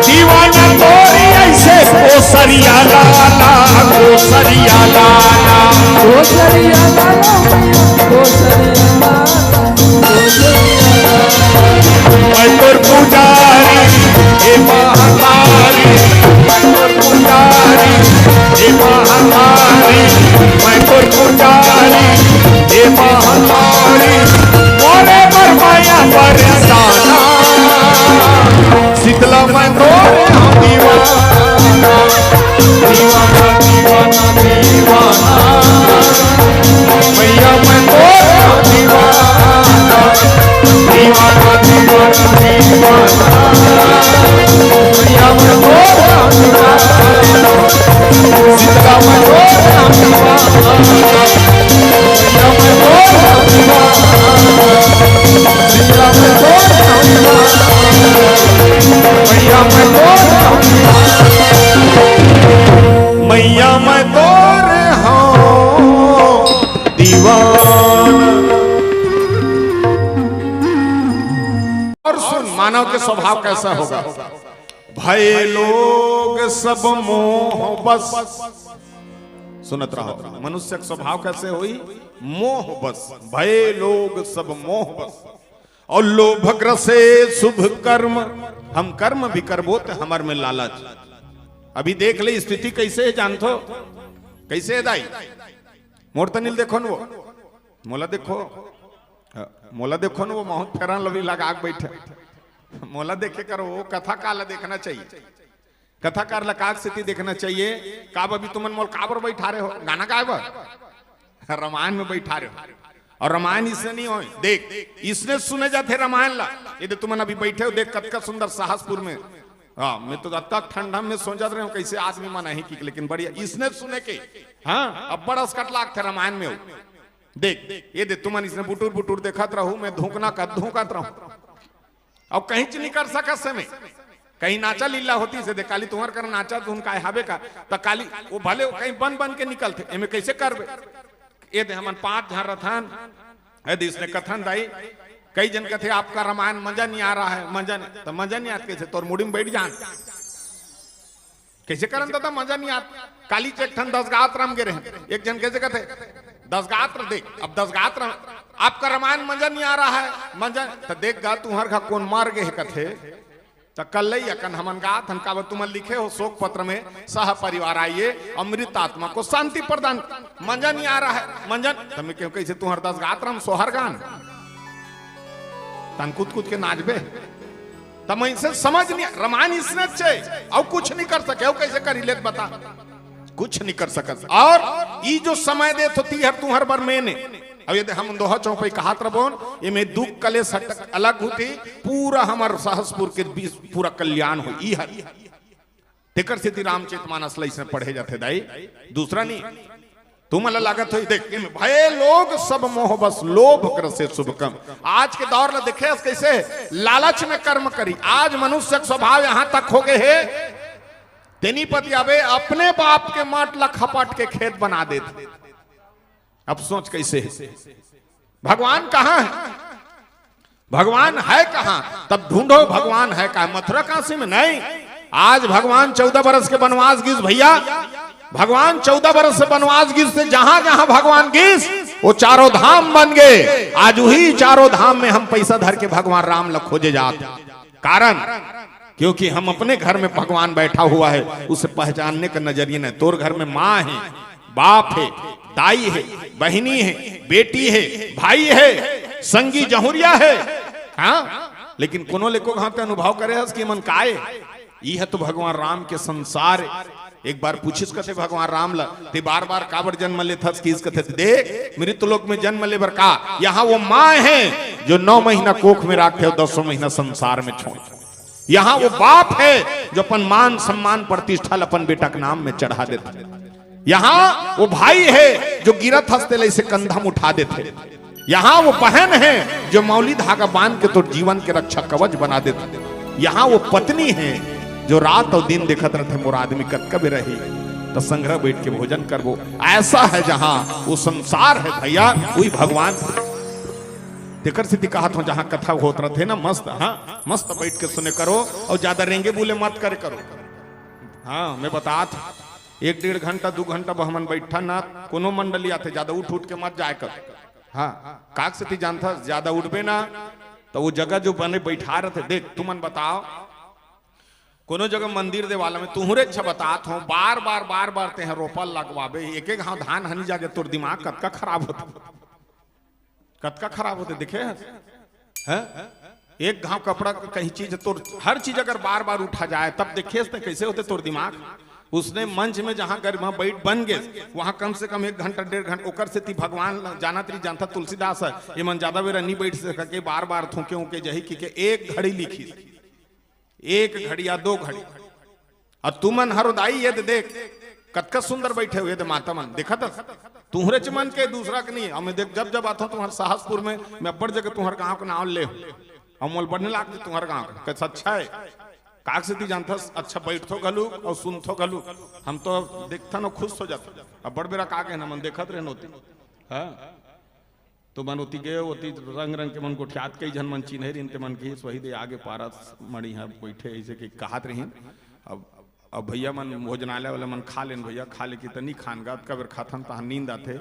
दीवाना तोरी ऐसे कोसरिया लाला कोसरिया लाला कोसरिया लाला कोसरिया मैं तोर पुजारी हे महातारी मैं तोर पुजारी हे महातारी मैं तोर पुजारी हे महातारी मोरे पर माया बरसाना शीतला मैं तोरे दीवाना दीवाना दीवाना दीवाना मैया मैं तोरे दीवाना दीवाना दीवाना दीवाना मैया मैं तोरे दीवाना शीतला मैं तोरे दीवाना मैया मैं तोरे दीवाना शीतला मैं तोरे दीवाना मैया मैं तोरे मैया मैं तोरे हाँ दीवाना। और सुन मानव के स्वभाव कैसा होगा भय लोग सब मोह बस सुनत रहो मनुष्य का स्वभाव कैसे हुई मोह बस भय लोग सब मोह बस और लोभ ग्रसे शुभ कर्म हम कर्म भी करबो तो हमार में लालच अभी देख ले स्थिति कैसे है जानतो कैसे है दाई मोर तनिल देखो न वो मोला देखो न वो बहुत फेरन लवी लगा बैठे मोला देखे करो वो कथा काल देखना चाहिए कथाकार लकाक स्थिति देखना चाहिए काब अभी तुमन मोल काबर बैठा रहे हो गाना गायब रामायण में बैठा रहे हो और रामायण इसने नहीं हो देख इसने सुने जाते रामायण ला यदि तुमन अभी बैठे हो देख कतका सुंदर साहसपुर में हाँ मैं तो अब तक ठंडा में सोच रहे हूँ कैसे आदमी मना ही की लेकिन बढ़िया इसने सुने के हाँ अब बड़ा कट लाग थे रामायण में हो देख ये देख तुम इसने बुटुर बुटुर देखत रहू, मैं धोकत रहूं और कहीं च नहीं कर सकत से में कहीं नाचा लीला होती से देख काली तुम्हार कर नाचा तो उनका हावे का तो काली वो भले कहीं बन के निकलते एमे कैसे करबे। ये दे हमन 5 झार रथन है इसने कथन दाई कई जन कथे आपका रामायण मजा नहीं आ रहा है, मजा नहीं तो मजा नहीं आते कैसे तोर मुड़ी में बैठ जान कैसे करन तो मजा नहीं आता। काली चेकठन 10 गात राम गिरे एक जन कैसे कहते 10 गात्र देख अब 10 गात्र आपका रामायण मजा नहीं आ रहा है मजा तो देख गा तुम्हार का कौन मार गए कथे तो कल अकन हमन गात हम का तुम लिखे हो शोक पत्र में सह परिवार आइए अमृत आत्मा को शांति प्रदान मजा नहीं आ रहा है मंजन तुम्हें क्यों कैसे तुम्हार 10 गात राम सोहर गान तन कूद के नाचबे तम इनसे समझ नहीं रामायण इसने अच्छे और कुछ नहीं कर सके कैसे करी ले बता कुछ नहीं कर सकत। और ई जो समय दे तो ती हर तू हर बार मैंने अब ये हम दोहा चौपाई कहात रबोन ये में दुख कले सटक अलग होती पूरा हमार सहसपुर के बीच पूरा कल्याण हो ई हर तेकर से रामचरितमानस लई से पढ़े जाते दाई दूसरा नहीं तुम लागत हो देख भय लोग सब मोह बस लोभ कर से शुभ कम। आज के दौर में देखे कैसे लालच में कर्म करी आज मनुष्य स्वभाव यहां तक हो गए है तेनी पति आवे अपने बाप के माट ला खपाट के खेत बना देते। अब सोच कैसे है भगवान कहां है भगवान है कहां तब ढूंढो भगवान है कहां मथुरा काशी में नहीं। आज भगवान 14 बरस के वनवास गिस भैया भगवान 14 बरस से वनवास गिस से जहां जहां भगवान गिस वो चारों धाम बन गए। आज वही चारों धाम में हम पैसा धर के भगवान राम ला खोजे जाते कारण क्योंकि हम अपने घर में भगवान बैठा हुआ है उसे पहचानने का नजरिया नहीं। तोर घर में माँ है बाप है दाई है बहनी है बेटी है भाई है संगी जहुरिया है हाँ लेकिन कोनो लेको कहां पे अनुभव करे कि मन काए यह तो भगवान राम के संसार एक बार पूछिस कथे भगवान राम ला ते बार बार काबर जन्म ले थस किस कथे देख मृतलोक में जन्म ले बर का यहाँ वो माँ है जो 9 महीना कोख में रखे और 10 महीना संसार में छोड़ यहाँ वो बाप है जो अपन मान सम्मान प्रतिष्ठा अपन बेटा के नाम में चढ़ा देते। यहाँ वो भाई है जो गिरत हंसते ले से कंधम उठा देते। यहाँ वो बहन है जो मौली धागा बांध के तो जीवन के रक्षा कवच बना देते। यहाँ वो पत्नी है जो रात और दिन देखत रहते मोर आदमी कब रही तो संग्रह बैठ के भोजन करबो। ऐसा है जहाँ वो संसार है भैया वही भगवान तेकर स्थिति कहा था जहां कथा होत रहे ना मस्त हाँ मस्त बैठ के सुने करो और ज्यादा रेंगे बोले मत करे करो। हाँ मैं बता था 1-1.5 घंटा 2 घंटा हमन बैठा ना कोनो मंडली आते ज्यादा उठ के मत जाए कर। हाँ काक स्थिति जानता ज्यादा उठबे ना तो वो जगह जो बने बैठा रहे थे देख तुमन बताओ कोनो जगह मंदिर दे वाला में तुहरे अच्छा बात हो बार बार ते रोपल लगवाबे एक एक हाँ धान हनी जाके तोर दिमाग कतका खराब होते दिखे है एक घाव कपड़ा कहीं चीज तो हर चीज अगर बार बार उठा जाए तब देखिए कैसे होते तोर दिमाग। उसने मंच में जहां गरिमा बैठ बन गए वहां कम से कम 1 घंटा 1.5 घंटा ओकर से भगवान जाना तरी जानता तुलसीदास है ये मन ज्यादा बेरा नहीं बैठ सके बार बार थूके उके जही की 1 घड़ी लिखी 1 घड़ी या 2 घड़ी और तुमन हरोदाई ये देख कतका सुंदर बैठे हुए माता मन देखा था तुहरे चमन के दूसरा के नहीं हमें देख जब जब आता हूँ तुम्हारे साहसपुर में मैं बड़ जगह तुम्हारे गाँव का नाम ले और मोल बढ़ने लाग तुम्हारे गाँव का कैसा अच्छा है काक से जानता अच्छा बैठो गलू और सुनथो गलू हम तो देखता ना खुश हो जाता अब बड़ बेरा का ना मन देखत रहे होती हाँ तो मन होती गए होती रंग रंग के मन को ख्यात कई जन मन चिन्ह रिनते मन की वही दे आगे पारस मणि है बैठे ऐसे कि कहत रही अब भैया मन भोजनालय वाला मन खा लेन भैया खा ले कि तनी खान गा कबर खाथन तहाँ नींद आते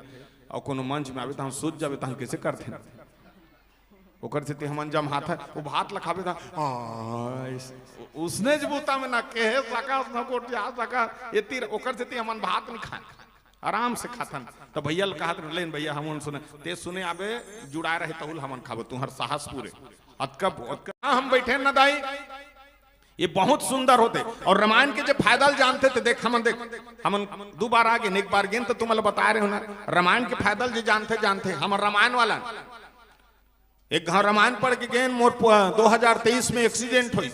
और कोनो मंच में आवे तो हम सूझ जावे तो हम कैसे करते ओकर से हमन जम हाथ है वो भात लखावे था उसने जबूता में ना कहे सका न कोटिया सका ये तीर ओकर से हमन भात नहीं खान आराम से खाथन तो भैया कहत लेन भैया हम सुने ते सुने आवे जुड़ा रहे तहुल हमन खाबो तुहर साहस पूरे अतका हम बैठे न दाई ये बहुत सुंदर होते और रामायण के जो फायदा जानते थे देख हम 2 बार आगे एक बार गेन तो तुम बता रहे हो ना रामायण के फायदा जो जानते हम रामायण वाला एक घर रामायण पढ़ के गेन मोर 2023 में एक्सीडेंट हुई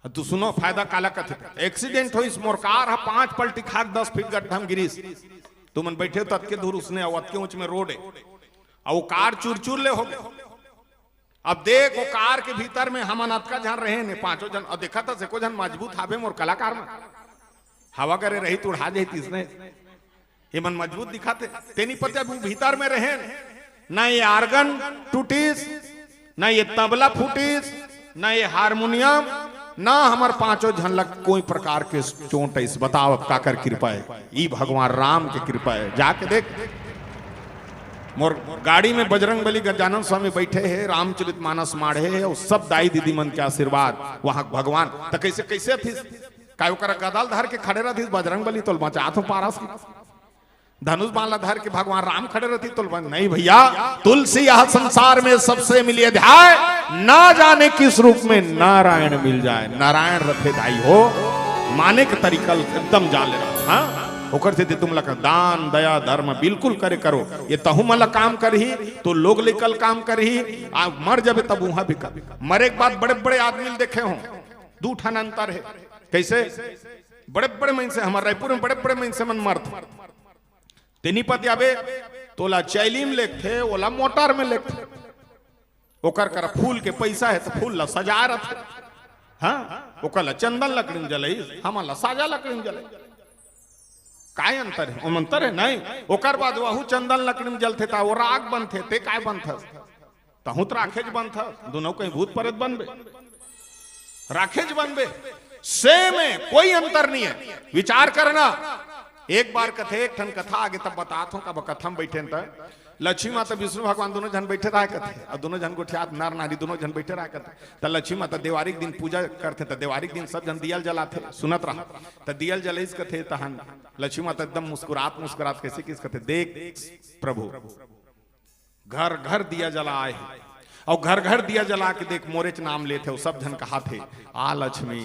तू सुनो फायदा काला कथे एक्सीडेंट हुई मोर कार 5 पलटी खाक 10 फीट गड्ढा में गिरीस तुमन बैठे तो अतके दूर उसने अवत के ऊंच में रोड है और वो कार चूर चूर ले हो गए। अब देख वो कार के भीतर में हम अनाथ का जहां रहे ने पांचों जन और देखा था से जन मजबूत हावे मोर कलाकार में हवा करे रही तो उड़ा जाती इसने ये मन मजबूत दिखाते तेनी पते अब भीतर में रहे ना ये आर्गन टूटीस ना ये तबला फूटीस ना ये हारमोनियम ना हमार पांचों झनलक कोई प्रकार के चोट इस बताओ अब काकर कृपा है ई भगवान राम की कृपा है। जाके देख मोर गाड़ी में बजरंग बली गजानन स्वामी बैठे हैं रामचरित मानस माढ़े है और सब दाई दीदी मन के आशीर्वाद वहां भगवान तो कैसे कैसे थी काय ओकरा गदाल धर के खड़े रहती बजरंग बली तो बचा तो पारस धनुष बाण धर के भगवान राम खड़े रहती तो नहीं भैया तुलसी यह संसार में सबसे मिली अध्याय ना जाने किस रूप में नारायण मिल जाए नारायण रथे दाई हो माने के तरीका एकदम जान ले रहा हाँ होकर से तुम लगा दान दया धर्म बिल्कुल करे करो ये तहु मला काम करही तो लोग लेकल काम करही मर जाबे तब वहां भी कर मरे के बाद बड़े बड़े आदमी देखे हो दू ठन अंतर है कैसे बड़े बड़े मन से हमारे रायपुर में बड़े बड़े मन से मन मर्द तेनी पति आबे तोला चैलीम लेख थे ओला मोटर में लेख थे ओकर कर फूल के पैसा है तो फूल ला सजा रथ हाँ ओकर ला चंदन लकड़ी जलई हमारा साजा लकड़ी जलई काय अंतर है अंतर है नहीं ओकर बाद वहु चंदन लकड़ी में जलते था वो राग बनते ते काय बनथ तहु तो राखेज बनथ दोनों कहीं भूत प्रेत बनबे राखेज बनबे से में कोई अंतर नहीं है विचार करना। एक बार कथे एक ठन कथा आगे तब बताता हूं कब कथम बैठे लक्ष्मी माता विष्णु भगवान दोनों जन बैठे रहा कथे और दोनों जन गोठियात नर नारी दोनों जन बैठे रहा कथे तो लक्ष्मी माता देवारी दिन पूजा करते तो देवारी दिन सब जन दियल जलाते सुनत रहा तो दियल जलेस कथे तहन लक्ष्मी माता एकदम मुस्कुरात मुस्कुरात कैसे किस कथे देख प्रभु घर घर दिया जला आए और घर घर दिया जला के देख मोरेच नाम लेते सब जन कहा थे आ लक्ष्मी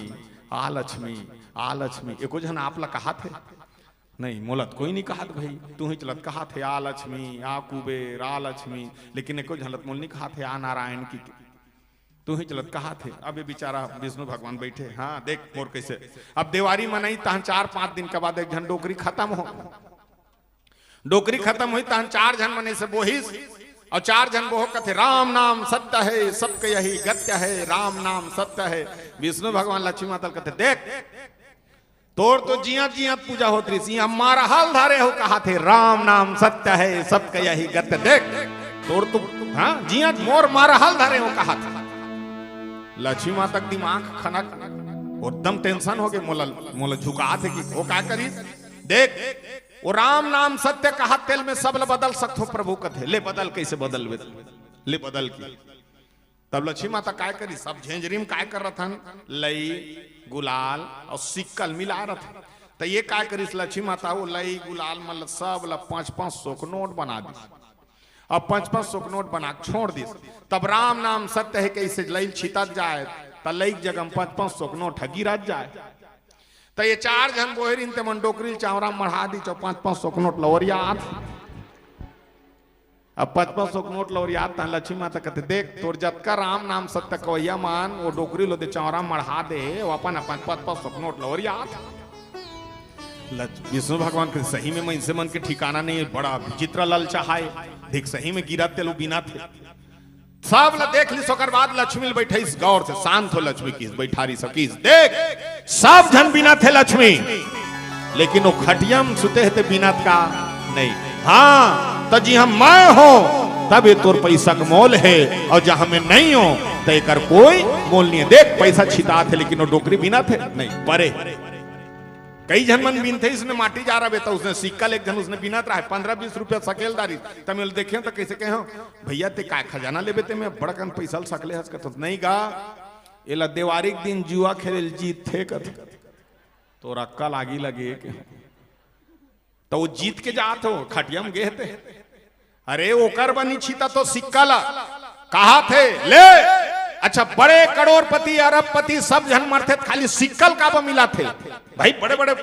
आ लक्ष्मी आ लक्ष्मी एको जन आप ला कहा थे नहीं मोलत कोई नहीं कहा भाई तू ही चलत कहा थे आ लक्ष्मी आ कुबेर आ लक्ष्मी लेकिन एको झलत मोल नहीं कहा थे आ नारायण की तू ही चलत कहा थे। अब ये बेचारा विष्णु भगवान बैठे हाँ देख मोर कैसे अब देवारी मनाई तहन 4-5 दिन के बाद एक झन डोकरी खत्म हो डोकरी खत्म हुई तहन 4 जन मने से बोहिस और 4 जन बोह कथे राम नाम सत्य है सबके यही गत्य है राम नाम सत्य है। विष्णु भगवान लक्ष्मी माता कहते देख तोर तो जिया जिया पूजा होती थी हमारा हाल धारे हो कहा थे राम नाम सत्य है सबका यही गत्य देख तोर तो हाँ जिया मोर मारा हाल धारे हो कहा था। लक्ष्मी माता का दिमाग खनक एकदम टेंशन हो गए मोला झुका थे कि वो क्या करी देख वो राम नाम सत्य कहा तेल में सब बदल सकते हो प्रभु कथे ले बदल कैसे बदल ले बदल की तब लक्ष्मी माता काय करी सब झेंझरी में काय कर रहा था लई गुलाल और सिक्कल मिला रहा था तो ये काय करी लक्ष्मी माता वो लई गुलाल मतलब सब 500 का नोट बना दी अब 500 का नोट बना छोड़ दी तब राम नाम सत्य है कैसे लई छितत जाए तो लई जगह 500 का नोट गिरत जाए तो ये 4 जन बोहरिन ते मन डोकरी चावरा मढ़ा दी 500 का नोट लवरिया अब 500 का नोट लौर याद था लक्ष्मी माता कहते देख तोर जतका राम नाम सत्य कवैया मान वो डोकरी लो दे चौरा मढ़ा दे वो अपन 500 का नोट लौर याद। विष्णु भगवान के सही में मन से मन के ठिकाना नहीं बड़ा विचित्र ललचा है देख सही में गिरा तेलु बिना थे सब ला देख ली सोकर बाद लक्ष्मी बैठे इस गौर से शांत हो लक्ष्मी की बैठारी सकीस देख सब जन बिना थे लक्ष्मी लेकिन वो खटियम सुते थे बिना का नहीं हाँ तो जी हम मैं हो तब ये तोर पैसा का मोल है और जहां में नहीं हो तो एक कोई मोल नहीं है देख पैसा छिता थे लेकिन वो डोकरी बिना थे नहीं परे कई जन मन बीन थे इसने माटी जा रहा बेटा उसने सिक्का एक जन उसने बिना रहा 15-20 रुपया सकेलदारी तब देखे तो कैसे कहे भैया ते का खजाना ले बेते में बड़कन पैसा सकले हस तो नहीं गा एला देवारी दिन जुआ खेल जीत थे कथ तो रक्का लागी लगे तो वो जीत के जात हो खटियम गे थे अरे ओकर बनी छीता तो सिक्का ला कहा थे ले अच्छा बड़े करोड़पति अरबपति सब जन मरते खाली सिक्कल का मिला थे भाई बड़े बड़े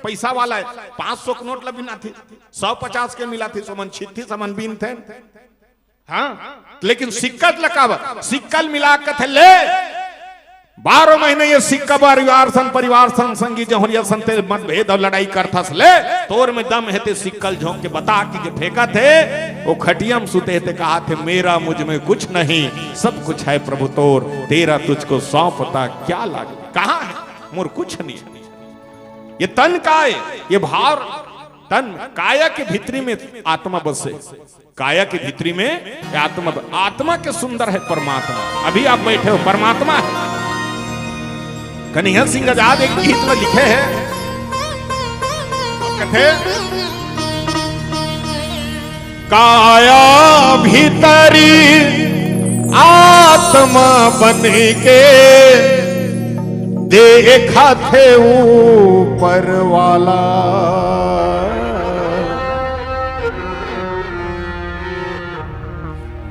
पैसा वाला है 500 के नोट लबिना थे 150 के मिला थे सोमन छिट्ठी समन बीन थे हाँ लेकिन सिक्कल लकाब सिक्कल मिला के थे ले 12 महीने ये सिक्का परिवार संगी जहुरिया संते मतभेद और लड़ाई करथस ले तोर में दम हेते सिक्कल झोंक के बता कि फेंका थे वो खटियम सुते थे कहा थे मेरा मुझ में कुछ नहीं सब कुछ है प्रभु तोर तेरा तुझको सौंपता क्या लागे कहा है मोर कुछ नहीं ये तन काय ये भार तन काया के भीतरी में आत्मा बसे काया के भीतरी में आत्मा के सुंदर है परमात्मा अभी आप बैठे हो परमात्मा है कन्हैया सिंह आजाद एक गीत में लिखे हैं कहते काया भीतरी आत्मा बन के देखा थे ऊपर वाला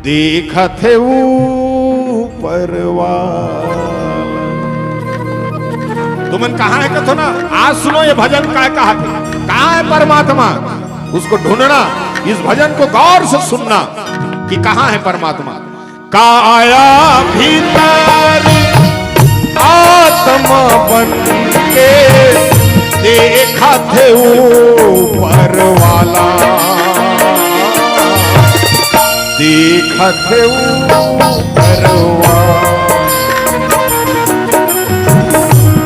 देखा थे ऊपर वाला तुमन कहा है कथो ना आज सुनो ये भजन का कहा था कहाँ है परमात्मा उसको ढूंढना इस भजन को गौर से सुनना कि कहाँ है परमात्मा काया भीतर आत्मा बन के देखा थे ऊपर वाला देखा थे ऊपर वाला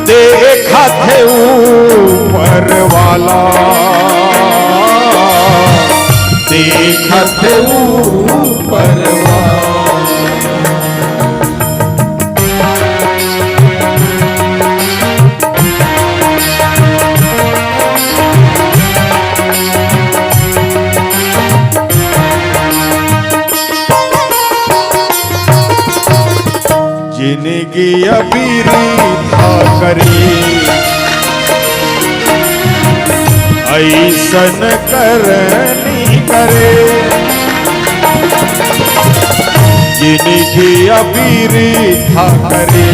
देखा थे ऊपर वाला देखा थे ऊपर वाला जिंदगी अबीरी था करी ऐसन करनी करे जिंदगी अबीरी था करी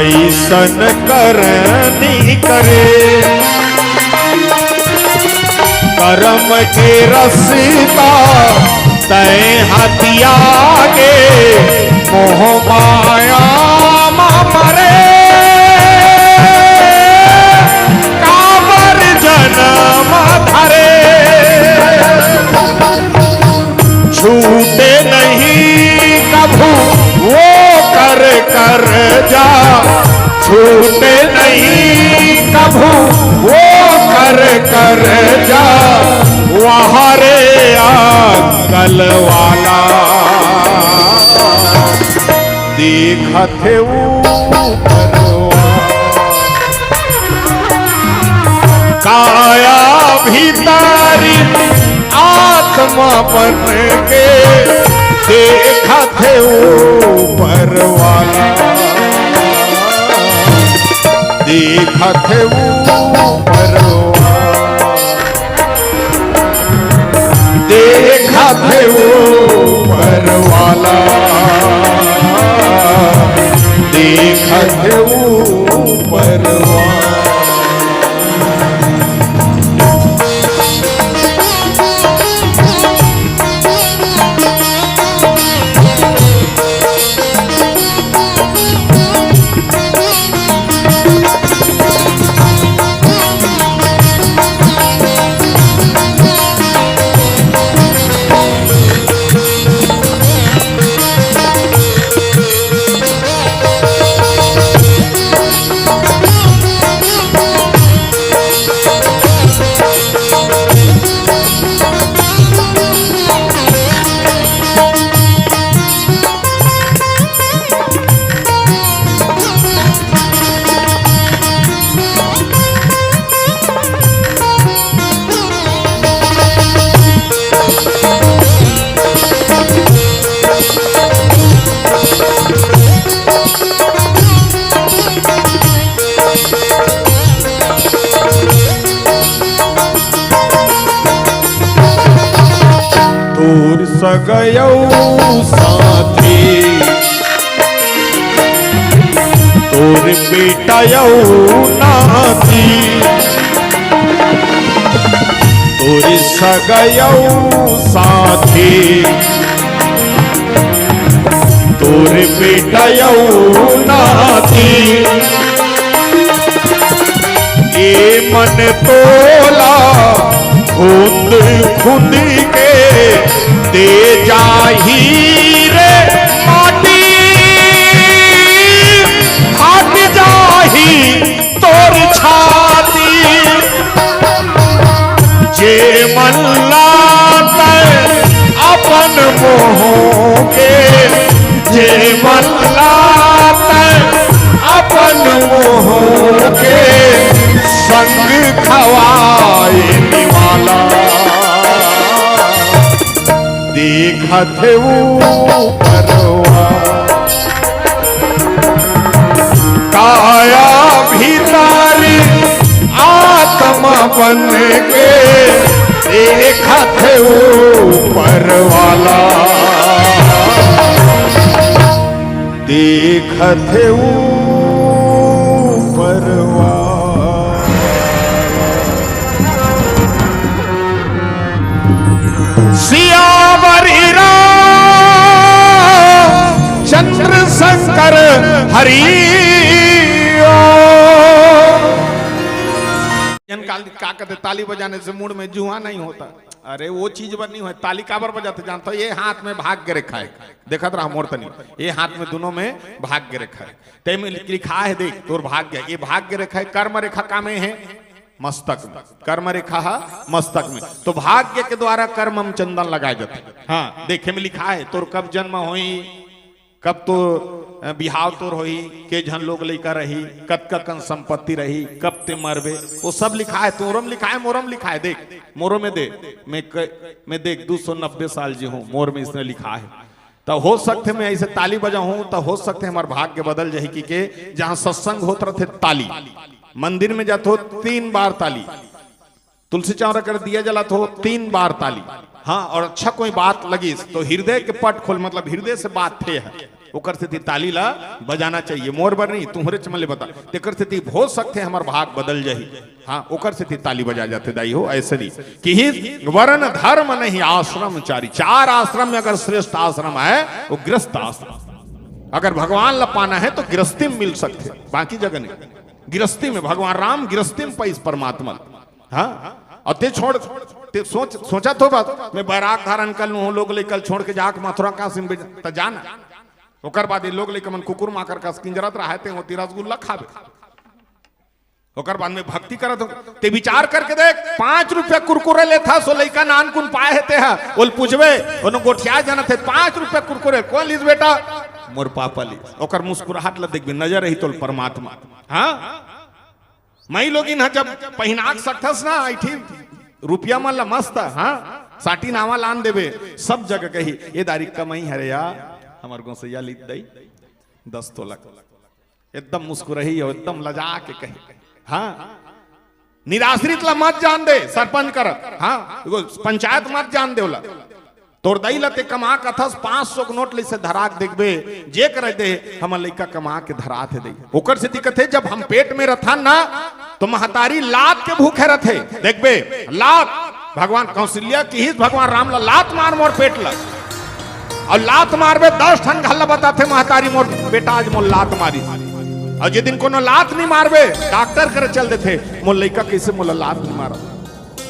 ऐसन करनी करे कर्म के रसीदा तय हथिया के मोह माया मरे काबर जन्म धरे छूटे नहीं कभू वो कर जा छूटे नहीं कभू वो कर जा वहाँ रे कल वाला देखा थे ऊपर काया भीतरी आत्मा बन के देखा थे ऊपर वाला देखा थे ऊपर देखा थे ऊपर वाला देखा थे ऊपर वाला सगयौ साथी तोर बेटायौ नाती तोर सगयौ साथी तोर बेटा नाती ये मन तोला खुद खुद के दे जाही रे माटी फाट जाही तोर छाती जे मन लाता अपन मोह के जे मन लाता अपन मोह के संग खवाए निवाला देखत परवा काया भीतारी आत्मा बन के देखत परवाला देखत परवा सियावरी चंद्र शंकर हरि क्या कहते ताली बजाने से मूड में जुआ नहीं होता। अरे वो चीज पर नहीं है, ताली काबर बजाते जानता हो? ये हाथ में भाग्य रेखा है, देखत रहा मोर तनी, ये हाथ में दोनों में भाग्य रेखा है, ते में लिखा है देख तोर भाग्य, ये भाग्य रेखा है। कर्म रेखा का में है मस्तक में, कर्म रेखा मस्तक में, तो भाग्य के द्वारा कर्म हम चंदन लगाए जाते। हाँ देखे में लिखा है तोर कब जन्म होई, कब तो बिहाव तोर होई, के झन लोग लेकर रही, कन संपत्ति रही, कब ते मरबे, वो सब लिखा है। तोरम लिखा है, मोरम लिखा है, देख मोरो में दे मैं देख 290 साल जी हूँ, मोर में इसने लिखा है। तो हो सकते मैं ऐसे ताली बजाऊं तो हो सकते हमारे भाग्य बदल जाए कि जहां सत्संग होते रहे ताली, मंदिर में जाते हो 3 बार ताली, तुलसी चौरा कर दिया जला तो 3 बार ताली। हाँ और अच्छा कोई बात लगी तो हृदय के पट खोल, मतलब हृदय से बात थे है ओकर से ताली ला बजाना चाहिए। मोर बर नहीं तुम्हारे चमले बता तेकर से हो सकते हमार भाग बदल जाही। हाँ ओकर से ताली बजा जाते दाई हो, ऐसे नहीं कि वर्ण धर्म नहीं आश्रम चारी, 4 आश्रम में अगर श्रेष्ठ आश्रम है वो गृहस्थ आश्रम। अगर भगवान ला पाना है तो गृहस्थी में मिल सकते, बाकी जगह नहीं। गृहस्थी में भगवान राम गृहस्थी में पैस परमात्मा। हाँ और ते छोड़ ते सोचा तो बात मैं बैराग धारण कर लूं, लोग लेकर छोड़ के जाके मथुरा काशी तो जाना, ओकर बाद लोग लेकर मन कुकुर माकर का किंजरत रहते हो, रसगुल्ला खावे, ओकर बाद में भक्ति करत हो। ते विचार करके देख 5 रुपया कुरकुरे लेता सो लइका नान कुन पाए हेते है ओल पूछबे ओनो गोठिया जानत है 5 रुपया कुरकुरे कौन लीज बेटा, मोर पापा ली। ओकर मुस्कुराहट ला देखबे नजर रही तो परमात्मा। हाँ मई लोग इन जब पहिनाक सकथस ना ऐठी रुपया मन ला मस्त, हाँ साटी नावा लान देबे सब जगह कही ये दारी कमाई हरे यार हमार गोसैया ली दई 10 तोला, एकदम मुस्कुराही और एकदम लजा के कही। हाँ निराश्रित ला मत जान दे सरपंच कर, हाँ पंचायत मत जान दे ओला तोर दई लते कमा कथस 500 के नोट ले से धराक देखबे जे करे दे हम लइका कमा के धरा थे दई। ओकर से दिक्कत है जब हम पेट में रथन ना तो महतारी लात के भूखे रथे, देखबे लात भगवान कौशल्या की ही भगवान राम ला लात मार मोर पेट ला, और लात मारबे 10 ठन घल्ला बताते महतारी मोर बेटा आज मोर लात मारी, और जे दिन कोनो लात नहीं मारबे डॉक्टर करे चल देते मोर लइका कैसे मोला लात नहीं मारा।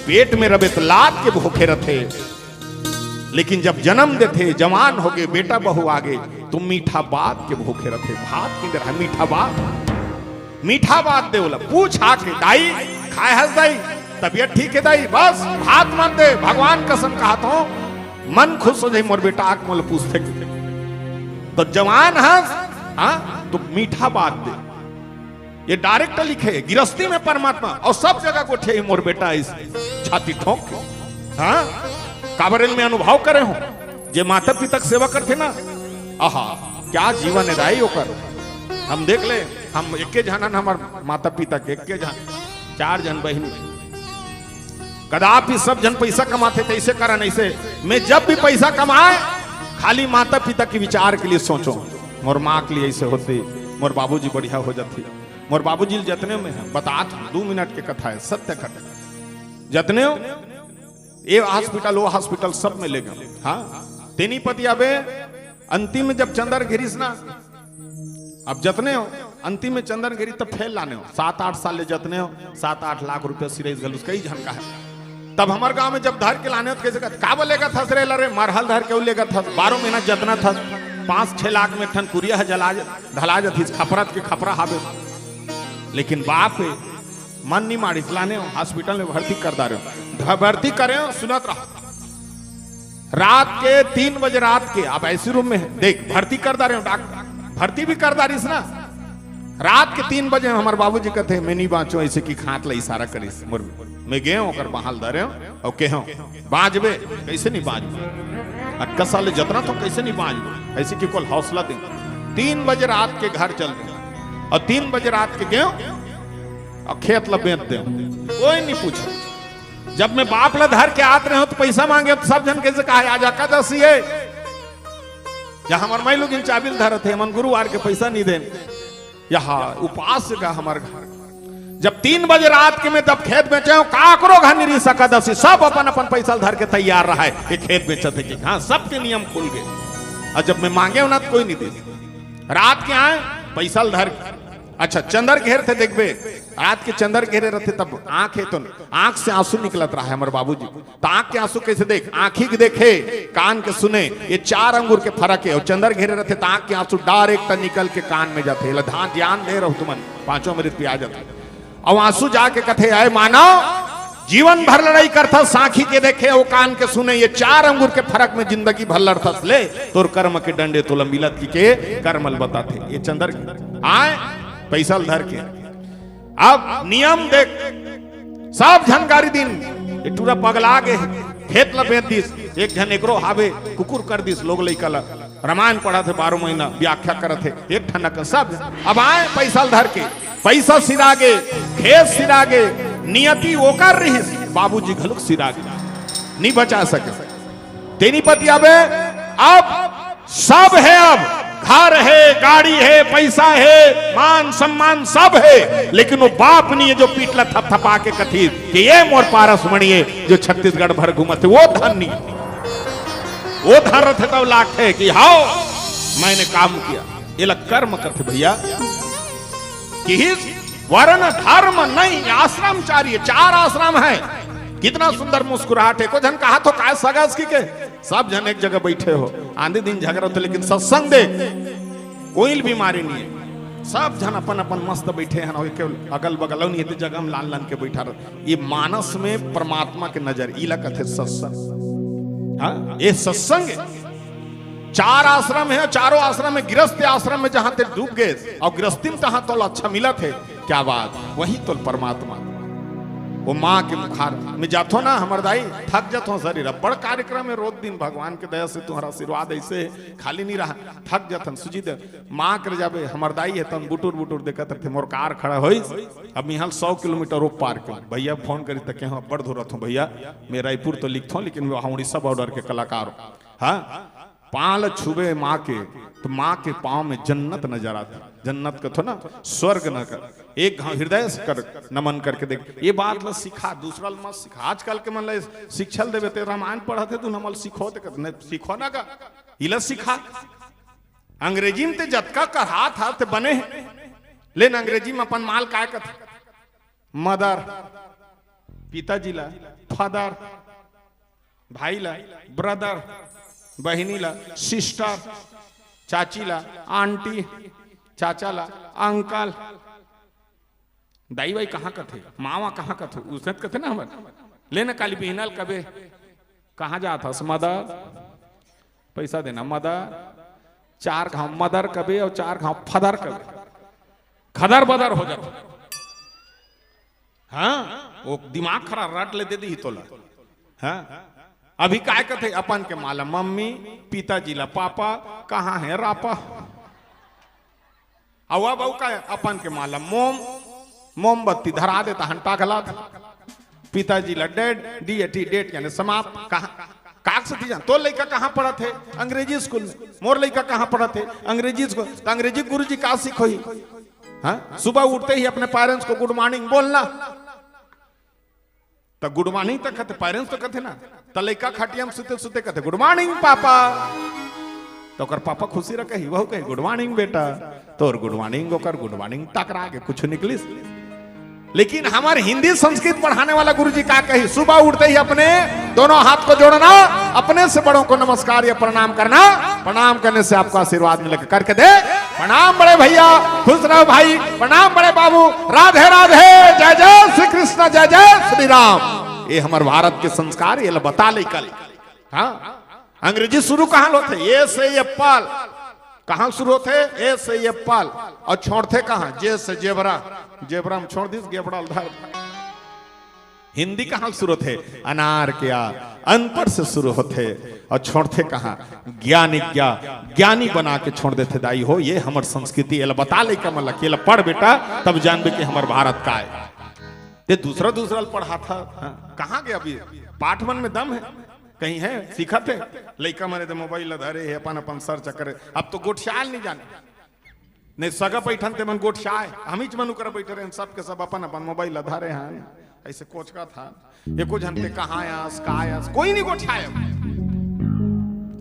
पेट में रबे तो लात के भूखे रथे, लेकिन जब जन्म देते जवान हो गए बेटा बहू आगे तुम मीठा बात के भूखे रथे। भात की तरह मीठा बात दे बोला पूछ आके दाई खाए हंस दाई तबियत ठीक है दाई, बस भात मन दे भगवान कसम कहा तो मन खुश हो जाए मोर बेटा आक मोल पूछते तो जवान हंस, हाँ तो मीठा बात दे। ये डायरेक्ट लिखे गृहस्थी में परमात्मा और सब जगह को ठे मोर बेटा इस छाती ठोक, हाँ काबरेल में अनुभव करे हो जे माता पिता की सेवा करते ना, आहा क्या जीवन है दाई होकर। हम देख ले हम एक जनन हमार माता पिता के एक जन 4 जन बहन, कदापि सब जन पैसा कमाते थे ऐसे करन ऐसे। मैं जब भी पैसा कमाए खाली माता पिता के विचार के लिए सोचो, मोर माँ के लिए ऐसे होते, मोर बाबूजी बढ़िया हो जाते। मोर बाबूजी जतने में है बता 2 मिनट के कथा है, सत्य कथा जतने हो ये हॉस्पिटल वो हॉस्पिटल सब में ले गए। हाँ तेनी पति आबे अंतिम में जब चंदर गिरीस ना, अब जतने हो अंतिम में चंदन गिरी तब फेल लाने हो 7-8 साल ले जतने हो 7-8 लाख रुपया सिरेज गल उसका ही झनका है। तब हमारे गांव में जब धर के लाने हो तो कैसे का बोलेगा था सरे लरे मरहल धर के लेगा था 12 महीना जतना था 5-6 लाख में ठन कुरिया जला ढला जाती खपरत के खपरा हावे। लेकिन बाप मन नहीं मारी लाने हो हॉस्पिटल में भर्ती कर दा रहे हो भर्ती करे हो सुनत रहो रात के 3 बजे रात के आप ऐसी रूम में देख भर्ती कर दा रहे हो डॉक्टर भर्ती भी कर दा रही ना रात के 3 बजे हमारे बाबूजी कहते मैं नहीं बाँचो ऐसे की खाट ला इशारा करीस मैं गए होकर बहाल धरे और कहो बाजबे कैसे नहीं बाजबे 28 साल जतना तो कैसे नहीं बाजबे ऐसे की कोई हौसला दे 3 बजे रात के घर चल गए और 3 बजे रात के गए और खेत ला बेच दे कोई नहीं पूछा। जब मैं बाप ला धर के आते रहे हो तो पैसा मांगे तो सब जन कैसे कहा आज एकादशी है या हमारे माई लोग इन चाबिल धरत है मन गुरुवार के पैसा नहीं देने यहाँ उपास का हमारे घर जब 3 बजे रात के में तब खेत बेचे काकरो घर नहीं सकदसी सब अपन अपन पैसा धर के तैयार रहा है कि खेत बेचते कि हाँ सबके नियम खुल गए। और जब मैं मांगे हो ना तो कोई नहीं दे रात के आए पैसा धर अच्छा चंदर घेर थे देखबे रात के चंदर घेरे रहते तब आंख है तो आंख से आंसू निकलत रहा है हमारे बाबूजी तो आंख के आंसू कैसे देख आंखी के देखे कान के सुने ये 4 अंगूर के फर्क है और चंदर घेरे रहते तो आंख के आंसू डायरेक्ट निकल के कान में जाते धान ध्यान दे रहो तुमन 5 मिनट पे आ जाते और आंसू जाके कथे आए मानो जीवन भर लड़ाई करता साखी के देखे वो कान के सुने ये 4 अंगूर के फर्क में जिंदगी भर लड़ता ले तोर कर्म के डंडे तो लंबिलत की के कर्मल बताते ये चंदर आए पैसा धर के अब नियम देख सब जानकारी दिन टूरा पगला गए खेत लपेट दिस एक जन एकरो हावे कुकुर कर दिस लोग लइका ला रामायण पढ़ा थे 12 महीना व्याख्या करत थे एक ठनक सब अब आए पैसा धर के पैसा सिरागे खेत सिरागे नियति ओकर रही बाबूजी घलुक सिरागे नहीं बचा सके तेनी पति अबे अब सब है अब घर है गाड़ी है पैसा है मान सम्मान सब है लेकिन वो बाप नहीं है जो पीटला थपथपा के कथी कि ये मोर पारस मणि है जो छत्तीसगढ़ भर घूमते वो धन नहीं वो धन रहे तब लाख है कि हाओ मैंने काम किया ये लग कर्म करते भैया कि वर्ण धर्म नहीं आश्रम चाहिए 4 आश्रम है कितना सुंदर मुस्कुराहट है को जन कहा तो काय सगास की के सब जन एक जगह बैठे हो आंधी दिन झगड़ा होते लेकिन सत्संग दे कोई बीमारी नहीं है सब जन अपन अपन मस्त बैठे हैं अगल बगल नहीं है जगह हम लान लान के बैठा रहे ये मानस में परमात्मा के नजर इला कथे सत्संग हाँ ये सत्संग है 4 आश्रम है 4 आश्रम में गृहस्थ आश्रम में जहां ते डूब गए और गृहस्थी में तहां तो अच्छा मिला थे क्या बात वही तो परमात्मा वो माँ के मुखार में जातो ना हमार दाई थक जातो शरीर बड़ कार्यक्रम में रोज दिन भगवान के दया से तुम्हारा आशीर्वाद ऐसे खाली नहीं रहा थक जातन सुजी दे माँ कर जाबे हमार दाई है तन बुटुर बुटुर देखत थे मोर कार खड़ा होई अब यहाँ 100 किलोमीटर रोप पार कर भैया फोन करी तक हाँ बड़ धोरत हूँ भैया मैं रायपुर तो लिखता हूँ लेकिन वहाँ उड़ीसा बॉर्डर के कलाकार हाँ पाल छुबे माँ के तो माँ के पाँव में जन्नत नजर आता जन्नत का थो ना स्वर्ग न कर एक हृदय से कर नमन करके देख ये बात ला सिखा दूसरा मत सिखा आजकल के मन शिक्षल देवे ते रामायण पढ़ते तू नमल सीखो सीखो ना का इला सिखा अंग्रेजी में ते जतका का हाथ हाथ बने लेकिन अंग्रेजी में अपन माल काय कर मदर पिताजी ला फादर भाई ला ब्रदर बहिनी ला सिस्टर चाची ला आंटी चाचा ला अंकल दाई भाई कहाँ का थे मामा कहाँ का थे उसने कथे ना हमारे लेना काली बिहनल कबे कहाँ जाता मदर पैसा देना मदर 4 घाव मदर कबे और 4 घाव फदर कबे खदर बदर हो जाता हाँ वो दिमाग खराब रट ले दे दी तोला हाँ अभी काय कथे अपन के माला मम्मी पिताजी ला पापा कहाँ है रापा अवा बहु का अपन के माला मोमबत्ती धरा देता हंटा गला पिताजी ला डेट डेट यानी समाप्त कहा काक से जान तो लड़का कहाँ पढ़ा थे अंग्रेजी स्कूल में मोर लड़का कहाँ पढ़ा थे अंग्रेजी स्कूल तो अंग्रेजी गुरुजी का सीखो ही हाँ सुबह उठते ही अपने पेरेंट्स को गुड मॉर्निंग बोलना तो गुड मॉर्निंग तक कहते पेरेंट्स तो कहते ना तो लड़का खटिया में सुते सुते कहते गुड मॉर्निंग पापा तो कर पापा खुशी रखे ही वह कहे गुड मॉर्निंग बेटा, तो गुड मॉर्निंग ओकर गुड मॉर्निंग टकरा के कुछ निकली। लेकिन हमारे हिंदी संस्कृत पढ़ाने वाला गुरुजी का कही, सुबह उठते ही अपने दोनों हाथ को जोड़ना, अपने से बड़ों को नमस्कार या प्रणाम करना, प्रणाम करने से आपको आशीर्वाद मिलेगा। करके दे प्रणाम बड़े भैया, खुश रहो भाई, प्रणाम बड़े बाबू, राधे राधे, जय जय श्री कृष्ण, जय जय श्री राम। ये हमारे भारत के संस्कार ये बता ले कल। हाँ, अंग्रेजी शुरू कहां होते? ए से एप्पल, कहां शुरू होते? ए से एप्पल, और छोड़ते कहां? जे से जेबरा, जेबरा में छोड़ दिस गेबड़ा उधर। हिंदी कहां शुरू होते? अनार के अंतर से शुरू होते, और छोड़ते कहां? ज्ञानी ज्ञानी बना के छोड़ देते। दाई हो ये हमार संस्कृति ये बता ले का मतलब के पढ़ बेटा, तब जान बे कि हमार भारत का है। ये दूसरा पढ़ा था। कहां गया? अभी पाठवन में दम है, कहीं है सीखा थे लड़का मरे तो मोबाइल धरे है अपन अपन सर्च करे। अब तो गोठियाल नहीं जाने, नहीं सगा बैठन ते मन गोठियाए, हम ही मनु कर बैठे रहे सब के सब अपन अपन मोबाइल धरे हैं। ऐसे कोच का था एको जनते कहाँ आयास का आयास, कोई नहीं गोठियाए।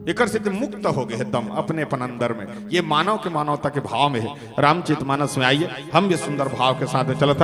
एकर से मुक्त हो गए दम अपने अपन अंदर में। ये मानव के मानवता के भाव में है। रामचरितमानस में आइए, हम भी सुंदर भाव के साथ चलता।